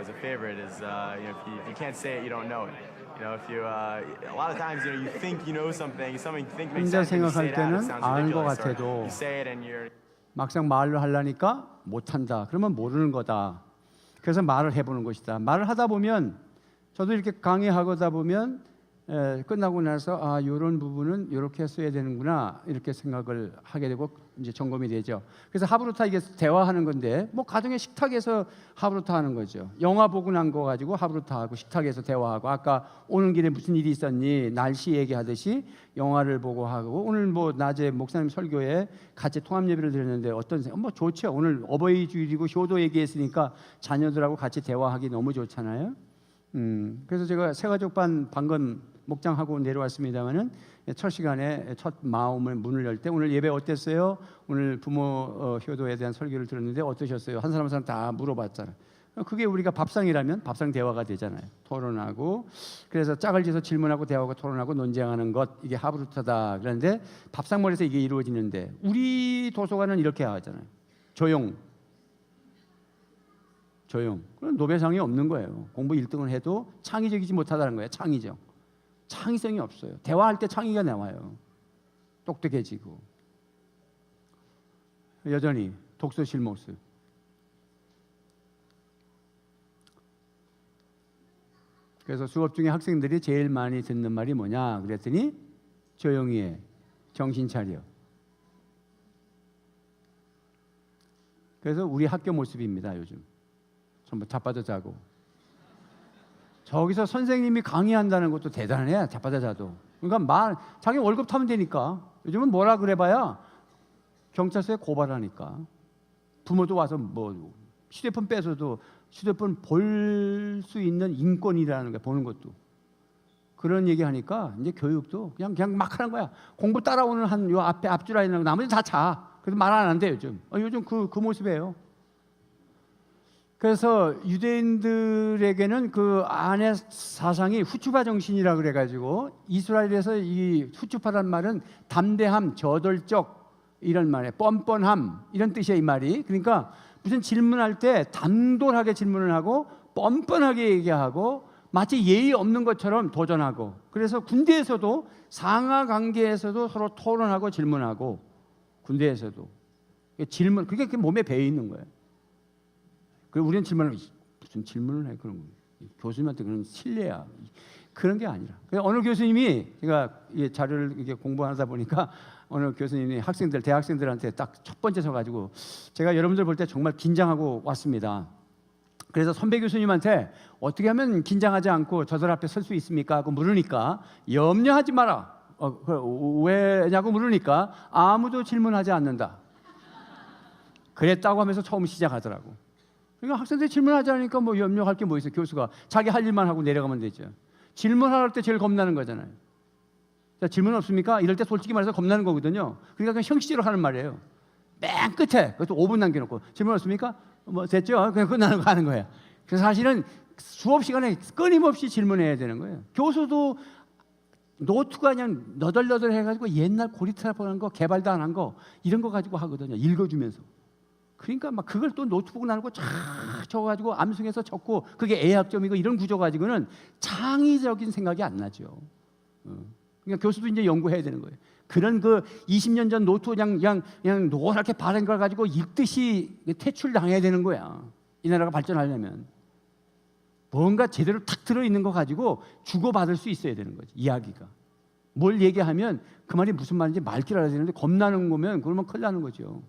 as a favorite is if you can't say it, you don't know it. If you a lot of times you think you know something you think makes 혼자 sense, and you say 생각할 it out, it 때는 sounds 아는 것 ridiculous. Or 같아도 you say it and you're 막상 말로 하려니까 못한다. 그러면 모르는 거다. 그래서 말을 해보는 것이다. 말을 하다 보면 저도 이렇게 강의하다 보면 끝나고 나서 이런 부분은 이렇게 써야 되는구나 이렇게 생각을 하게 되고 이제 점검이 되죠. 그래서 하브루타 이게 대화하는 건데 뭐 가정의 식탁에서 하브루타 하는 거죠. 영화 보고 난 거 가지고 하브루타하고 식탁에서 대화하고 아까 오는 길에 무슨 일이 있었니 날씨 얘기하듯이 영화를 보고 하고 오늘 뭐 낮에 목사님 설교에 같이 통합 예배를 드렸는데 어떤 뭐 좋죠. 오늘 어버이 주일이고 효도 얘기했으니까 자녀들하고 같이 대화하기 너무 좋잖아요. 그래서 제가 새가족반 방금 목장하고 내려왔습니다만은 첫 시간에 첫 마음을 문을 열 때 오늘 예배 어땠어요? 오늘 부모 효도에 대한 설교를 들었는데 어떠셨어요? 한 사람 한 사람 다 물어봤잖아요. 그게 우리가 밥상이라면 밥상 대화가 되잖아요. 토론하고 그래서 짝을 지어서 질문하고 대화하고 토론하고 논쟁하는 것 이게 하브루타다. 그런데 밥상머리에서 이게 이루어지는데 우리 도서관은 이렇게 하잖아요. 조용. 그건 노벨상이 없는 거예요. 공부 1등을 해도 창의적이지 못하다는 거예요. 창의성이 없어요. 대화할 때 창의가 나와요. 똑똑해지고 여전히 독서실 모습. 그래서 수업 중에 학생들이 제일 많이 듣는 말이 뭐냐 그랬더니 조용히 해. 정신 차려. 그래서 우리 학교 모습입니다. 요즘 전부 자빠져 자고 저기서 선생님이 강의한다는 것도 대단해. 자빠져 자도 그러니까 자기 월급 타면 되니까. 요즘은 뭐라 그래봐야 경찰서에 고발하니까. 부모도 와서 뭐 휴대폰 뺏어도 휴대폰 볼 수 있는 인권이라는 거 보는 것도. 그런 얘기하니까 이제 교육도 그냥 막 하는 거야. 공부 따라오는 한 요 앞에 앞줄 아이는 나머지 다 자. 그래서 말 안 한대 요즘. 요즘 그 모습이에요. 그래서 유대인들에게는 그 안의 사상이 후추파 정신이라 그래가지고 이스라엘에서 이 후추파란 말은 담대함, 저돌적 이런 말이에요. 뻔뻔함 이런 뜻이에요 이 말이. 그러니까 무슨 질문할 때 단돌하게 질문을 하고 뻔뻔하게 얘기하고 마치 예의 없는 것처럼 도전하고. 그래서 군대에서도 상하 관계에서도 서로 토론하고 질문하고 군대에서도 질문 그게 몸에 배어 있는 거예요. 그리고 우리는 무슨 질문을 해 그런 거. 교수님한테 그런 신뢰야. 그런 게 아니라. 어느 교수님이 제가 자료를 이렇게 공부하다 보니까 어느 교수님이 대학생들한테 딱 첫 번째 서가지고 제가 여러분들 볼 때 정말 긴장하고 왔습니다. 그래서 선배 교수님한테 어떻게 하면 긴장하지 않고 저들 앞에 설 수 있습니까? 하고 물으니까 염려하지 마라. 왜냐고 물으니까 아무도 질문하지 않는다. 그랬다고 하면서 처음 시작하더라고. 그러니까 학생들이 질문하지 않으니까 뭐 염려할 게 뭐 있어. 교수가 자기 할 일만 하고 내려가면 되죠. 질문할 때 제일 겁나는 거잖아요. 자, 질문 없습니까? 이럴 때 솔직히 말해서 겁나는 거거든요. 그러니까 그냥 형식대로 하는 말이에요. 맨 끝에 그것도 5분 남겨놓고 질문 없습니까? 뭐 됐죠? 그냥 끝나는 거 하는 거예요. 그래서 사실은 수업 시간에 끊임없이 질문해야 되는 거예요. 교수도 노트가 그냥 너덜너덜 해가지고 옛날 고리타라 보는 거 개발도 안 한 거 이런 거 가지고 하거든요. 읽어주면서. 그러니까 막 그걸 또 노트북 나누고 쫙 적어가지고 암송해서 적고 그게 애학점이고 이런 구조 가지고는 창의적인 생각이 안 나죠. 그러니까 교수도 이제 연구해야 되는 거예요. 그런 그 20년 전 노트 그냥 노랗게 바른 걸 가지고 읽듯이 퇴출당해야 되는 거야. 이 나라가 발전하려면 뭔가 제대로 탁 들어있는 거 가지고 주고받을 수 있어야 되는 거지. 이야기가 뭘 얘기하면 그 말이 무슨 말인지 말길 알아야 되는데 겁나는 거면 그러면 큰일 나는 거죠.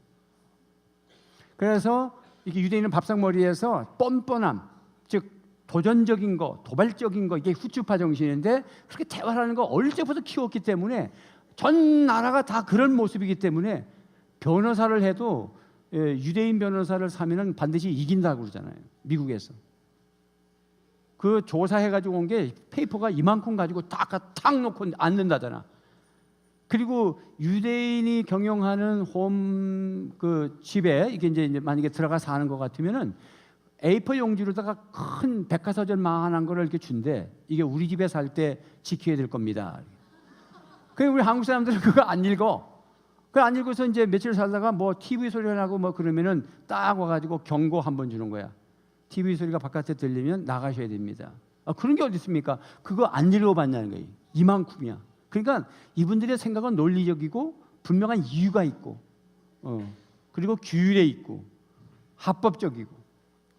그래서 이게 유대인은 밥상머리에서 뻔뻔함, 즉 도전적인 거, 도발적인 거 이게 후추파 정신인데 그렇게 대화하는 거 어릴 때부터 키웠기 때문에 전 나라가 다 그런 모습이기 때문에 변호사를 해도 유대인 변호사를 사면은 반드시 이긴다고 그러잖아요. 미국에서. 그 조사해가지고 온 게 페이퍼가 이만큼 가지고 탁 놓고 앉는다잖아. 그리고 유대인이 경영하는 홈 그 집에 이게 이제 만약에 들어가 사는 것 같으면은 A4 용지로다가 큰 백과사전만한 거를 이렇게 준대. 이게 우리 집에 살 때 지켜야 될 겁니다. 그래 우리 한국 사람들은 그거 안 읽어. 그거 안 읽어서 이제 며칠 살다가 뭐 TV 소리가 나고 뭐 그러면은 딱 와가지고 경고 한 번 주는 거야. TV 소리가 바깥에 들리면 나가셔야 됩니다. 그런 게 어디 있습니까? 그거 안 읽어봤냐는 거예요. 이만큼이야. 그러니까 이분들의 생각은 논리적이고 분명한 이유가 있고, 그리고 규율에 있고 합법적이고.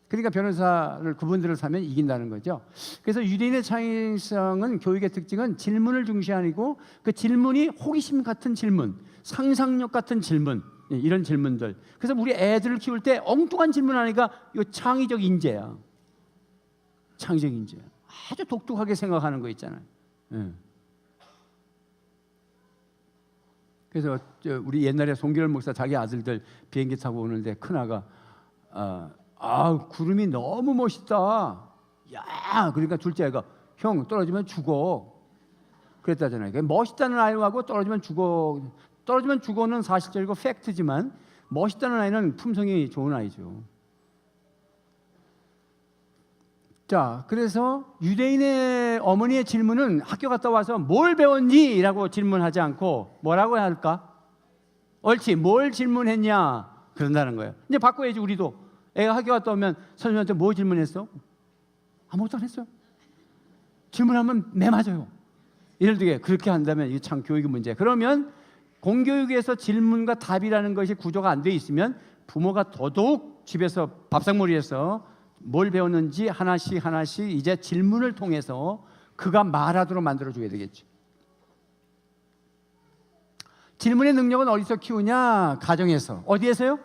그러니까 변호사를 그분들을 사면 이긴다는 거죠. 그래서 유대인의 창의성은 교육의 특징은 질문을 중시하고 그 질문이 호기심 같은 질문, 상상력 같은 질문, 이런 질문들. 그래서 우리 애들을 키울 때 엉뚱한 질문하니까 이거 창의적 인재야. 창의적 인재. 아주 독특하게 생각하는 거 있잖아요. 그래서 우리 옛날에 송기열 목사 자기 아들들 비행기 타고 오는데 큰아가 구름이 너무 멋있다. 야, 그러니까 둘째 아이가 형 떨어지면 죽어. 그랬다잖아요. 멋있다는 아이하고 떨어지면 죽어는 사실적이고 팩트지만 멋있다는 아이는 품성이 좋은 아이죠. 자, 그래서 유대인의 어머니의 질문은 학교 갔다 와서 뭘 배웠니? 라고 질문하지 않고 뭐라고 해야 할까? 옳지, 뭘 질문했냐? 그런다는 거예요. 이제 바꿔야지 우리도. 애가 학교 갔다 오면 선생님한테 뭐 질문했어? 아무것도 안 했어요. 질문하면 매 맞아요. 예를 들게 그렇게 한다면 이게 참 교육의 문제. 그러면 공교육에서 질문과 답이라는 것이 구조가 안 돼 있으면 부모가 더더욱 집에서 밥상머리에서 뭘 배웠는지 하나씩 이제 질문을 통해서 그가 말하도록 만들어줘야 되겠죠. 질문의 능력은 어디서 키우냐? 가정에서. 어디에서요?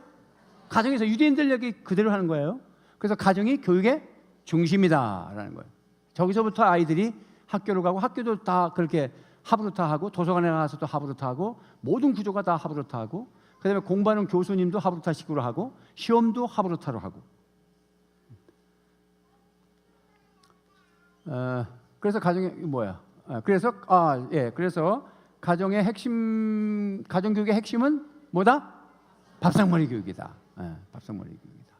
가정에서. 유대인들 얘기 그대로 하는 거예요. 그래서 가정이 교육의 중심이다라는 거예요. 저기서부터 아이들이 학교로 가고 학교도 다 그렇게 하브루타 하고, 도서관에 가서도 하브루타 하고, 모든 구조가 다 하브루타 하고, 그다음에 공부하는 교수님도 하브루타식으로 하고, 시험도 하브루타로 하고. 그래서 가정의 뭐야? 그래서 가정의 핵심, 가정교육의 핵심은 뭐다? 밥상머리 교육이다. 밥상머리 교육이다.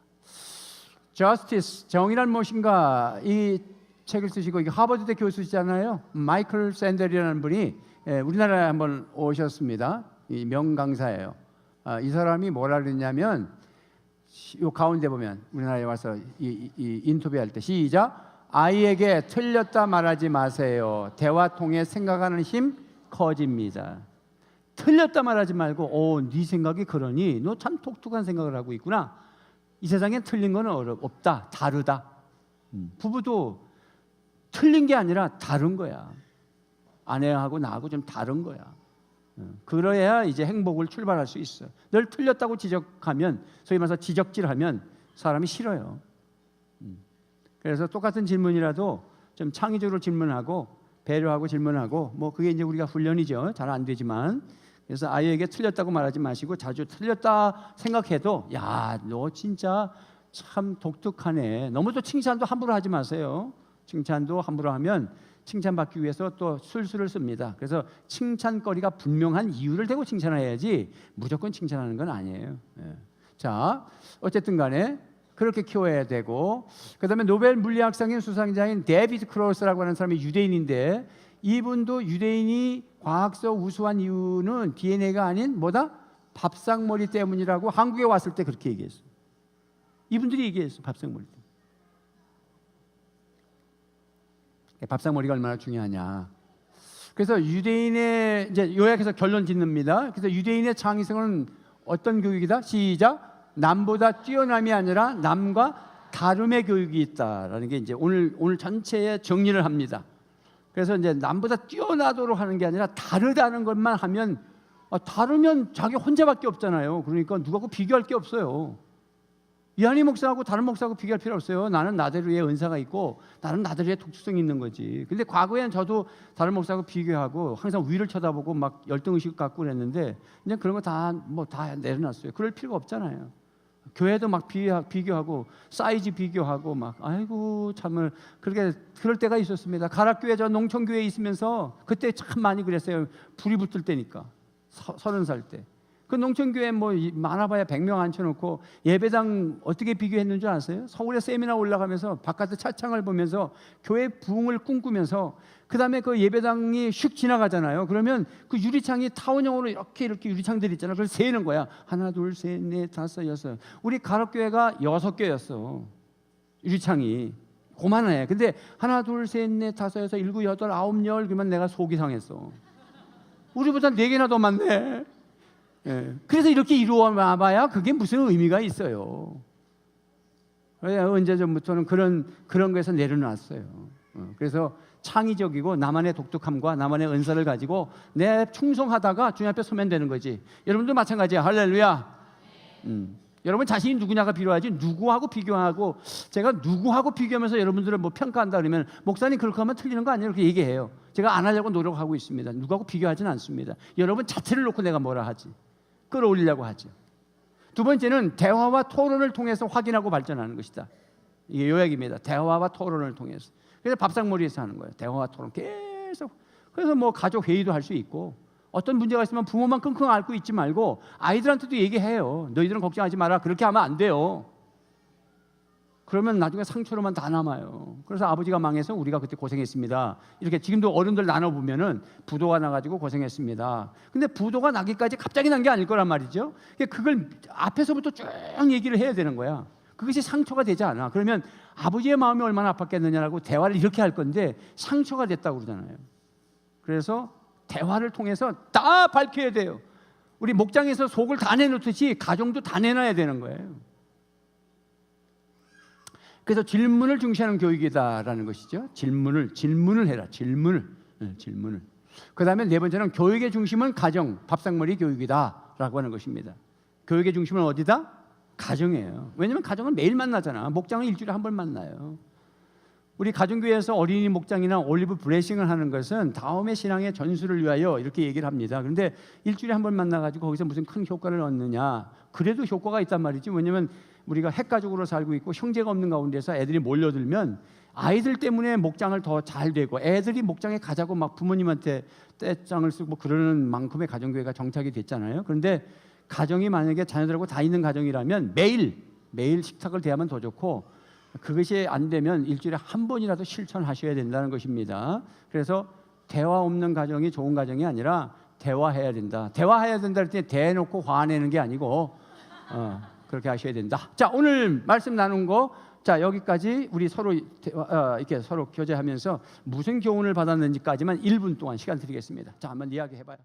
Justice, 정의란 무엇인가? 이 책을 쓰시고, 이게 하버드대 교수시잖아요. 마이클 샌델이라는 분이 우리나라에 한번 오셨습니다. 이 명강사예요. 이 사람이 뭐라 그랬냐면, 이 가운데 보면 우리나라에 와서 이 인터뷰할 때 시작. 아이에게 틀렸다 말하지 마세요. 대화 통해 생각하는 힘 커집니다. 틀렸다 말하지 말고, 네 생각이 그러니 너 참 독특한 생각을 하고 있구나. 이 세상엔 틀린 건 없다. 다르다. 부부도 틀린 게 아니라 다른 거야. 아내하고 나하고 좀 다른 거야. 그래야 이제 행복을 출발할 수 있어. 늘 틀렸다고 지적하면, 소위 말해서 지적질하면 사람이 싫어요. 그래서 똑같은 질문이라도 좀 창의적으로 질문하고 배려하고 질문하고, 뭐 그게 이제 우리가 훈련이죠. 잘 안 되지만. 그래서 아이에게 틀렸다고 말하지 마시고, 자주 틀렸다 생각해도 야, 너 진짜 참 독특하네. 너무 또 칭찬도 함부로 하지 마세요. 칭찬도 함부로 하면 칭찬받기 위해서 또 술수를 씁니다. 그래서 칭찬거리가 분명한 이유를 대고 칭찬해야지 무조건 칭찬하는 건 아니에요. 자, 어쨌든 간에 그렇게 키워야 되고, 그다음에 노벨 물리학상의 수상자인 데이비드 크로스라고 하는 사람이 유대인인데, 이분도 유대인이 과학적 우수한 이유는 DNA가 아닌 뭐다? 밥상머리 때문이라고 한국에 왔을 때 그렇게 얘기했어요. 이분들이 얘기했어요. 밥상머리 때문에. 밥상머리가 얼마나 중요하냐. 그래서 유대인의, 이제 요약해서 결론 짓습니다. 그래서 유대인의 창의성은 어떤 교육이다? 시작. 남보다 뛰어남이 아니라 남과 다름의 교육이 있다라는 게 이제 오늘 전체의 정리를 합니다. 그래서 이제 남보다 뛰어나도록 하는 게 아니라 다르다는 것만 하면, 다르면 자기 혼자밖에 없잖아요. 그러니까 누구하고 비교할 게 없어요. 이한희 목사하고 다른 목사하고 비교할 필요 없어요. 나는 나대로의 은사가 있고 나는 나대로의 독특성이 있는 거지. 근데 과거에는 저도 다른 목사하고 비교하고 항상 위를 쳐다보고 막 열등의식 갖고 그랬는데, 이제 그런 거 다 내려놨어요. 그럴 필요가 없잖아요. 교회도 막 비교하고 사이즈 비교하고 막, 아이고 참을 그럴 때가 있었습니다. 가락교회, 저 농촌교회에 있으면서 그때 참 많이 그랬어요. 불이 붙을 때니까 30살 때. 그 농촌교회 뭐 많아봐야 100명 앉혀놓고 예배당 어떻게 비교했는 줄 아세요? 서울에 세미나 올라가면서 바깥에 차창을 보면서 교회 부흥을 꿈꾸면서, 그 다음에 그 예배당이 슉 지나가잖아요. 그러면 그 유리창이 타원형으로 이렇게 유리창들이 있잖아요. 그걸 세는 거야. 하나, 둘, 셋, 넷, 다섯, 여섯. 우리 가락교회가 6개였어. 유리창이 고만해. 근데 하나, 둘, 셋, 넷, 다섯, 여섯, 일곱, 여덟, 아홉, 열, 그러면 내가 속이 상했어. 우리보다 4개나 더 많네. 그래서 이렇게 이루어봐야 그게 무슨 의미가 있어요. 언제 전부터는 그런 거에서 내려놨어요. 그래서 창의적이고 나만의 독특함과 나만의 은사를 가지고 내 충성하다가 주님 앞에 서면 되는 거지. 여러분도 마찬가지야. 할렐루야. 여러분 자신이 누구냐가 필요하지, 누구하고 비교하고, 제가 누구하고 비교하면서 여러분들을 뭐 평가한다 그러면, 목사님 그렇게 하면 틀리는 거 아니에요? 이렇게 얘기해요. 제가 안 하려고 노력하고 있습니다. 누구하고 비교하지는 않습니다. 여러분 자체를 놓고 내가 뭐라 하지? 끌어올리려고 하죠. 두 번째는 대화와 토론을 통해서 확인하고 발전하는 것이다. 이게 요약입니다. 대화와 토론을 통해서. 그래서 밥상머리에서 하는 거예요. 대화와 토론 계속. 그래서 뭐 가족 회의도 할 수 있고, 어떤 문제가 있으면 부모만 끙끙 앓고 있지 말고 아이들한테도 얘기해요. 너희들은 걱정하지 마라. 그렇게 하면 안 돼요. 그러면 나중에 상처로만 다 남아요. 그래서 아버지가 망해서 우리가 그때 고생했습니다. 이렇게 지금도 어른들 나눠보면은 부도가 나가지고 고생했습니다. 근데 부도가 나기까지 갑자기 난 게 아닐 거란 말이죠. 그걸 앞에서부터 쭉 얘기를 해야 되는 거야. 그것이 상처가 되지 않아. 그러면 아버지의 마음이 얼마나 아팠겠느냐라고 대화를 이렇게 할 건데 상처가 됐다고 그러잖아요. 그래서 대화를 통해서 다 밝혀야 돼요. 우리 목장에서 속을 다 내놓듯이 가정도 다 내놔야 되는 거예요. 그래서 질문을 중시하는 교육이다라는 것이죠. 질문을 해라. 질문을. 그 다음에 네 번째는 교육의 중심은 가정, 밥상머리 교육이다라고 하는 것입니다. 교육의 중심은 어디다? 가정이에요. 왜냐하면 가정은 매일 만나잖아. 목장은 일주일에 한 번 만나요. 우리 가정교회에서 어린이 목장이나 올리브 블레싱을 하는 것은 다음의 신앙의 전수를 위하여 이렇게 얘기를 합니다. 그런데 일주일에 한 번 만나가지고 거기서 무슨 큰 효과를 얻느냐? 그래도 효과가 있단 말이지. 왜냐하면 우리가 핵가족으로 살고 있고 형제가 없는 가운데서 애들이 몰려들면 아이들 때문에 목장을 더 잘 되고 애들이 목장에 가자고 막 부모님한테 떼짱을 쓰고 뭐 그러는 만큼의 가정교회가 정착이 됐잖아요. 그런데 가정이 만약에 자녀들하고 다 있는 가정이라면 매일 식탁을 대하면 더 좋고, 그것이 안 되면 일주일에 한 번이라도 실천하셔야 된다는 것입니다. 그래서 대화 없는 가정이 좋은 가정이 아니라 대화해야 된다. 대화해야 된다 할 때 대놓고 화내는 게 아니고 그렇게 하셔야 된다. 자, 오늘 말씀 나눈 거, 자, 여기까지 우리 서로 이렇게 서로 교제하면서 무슨 교훈을 받았는지까지만 1분 동안 시간 드리겠습니다. 자, 한번 이야기해봐요.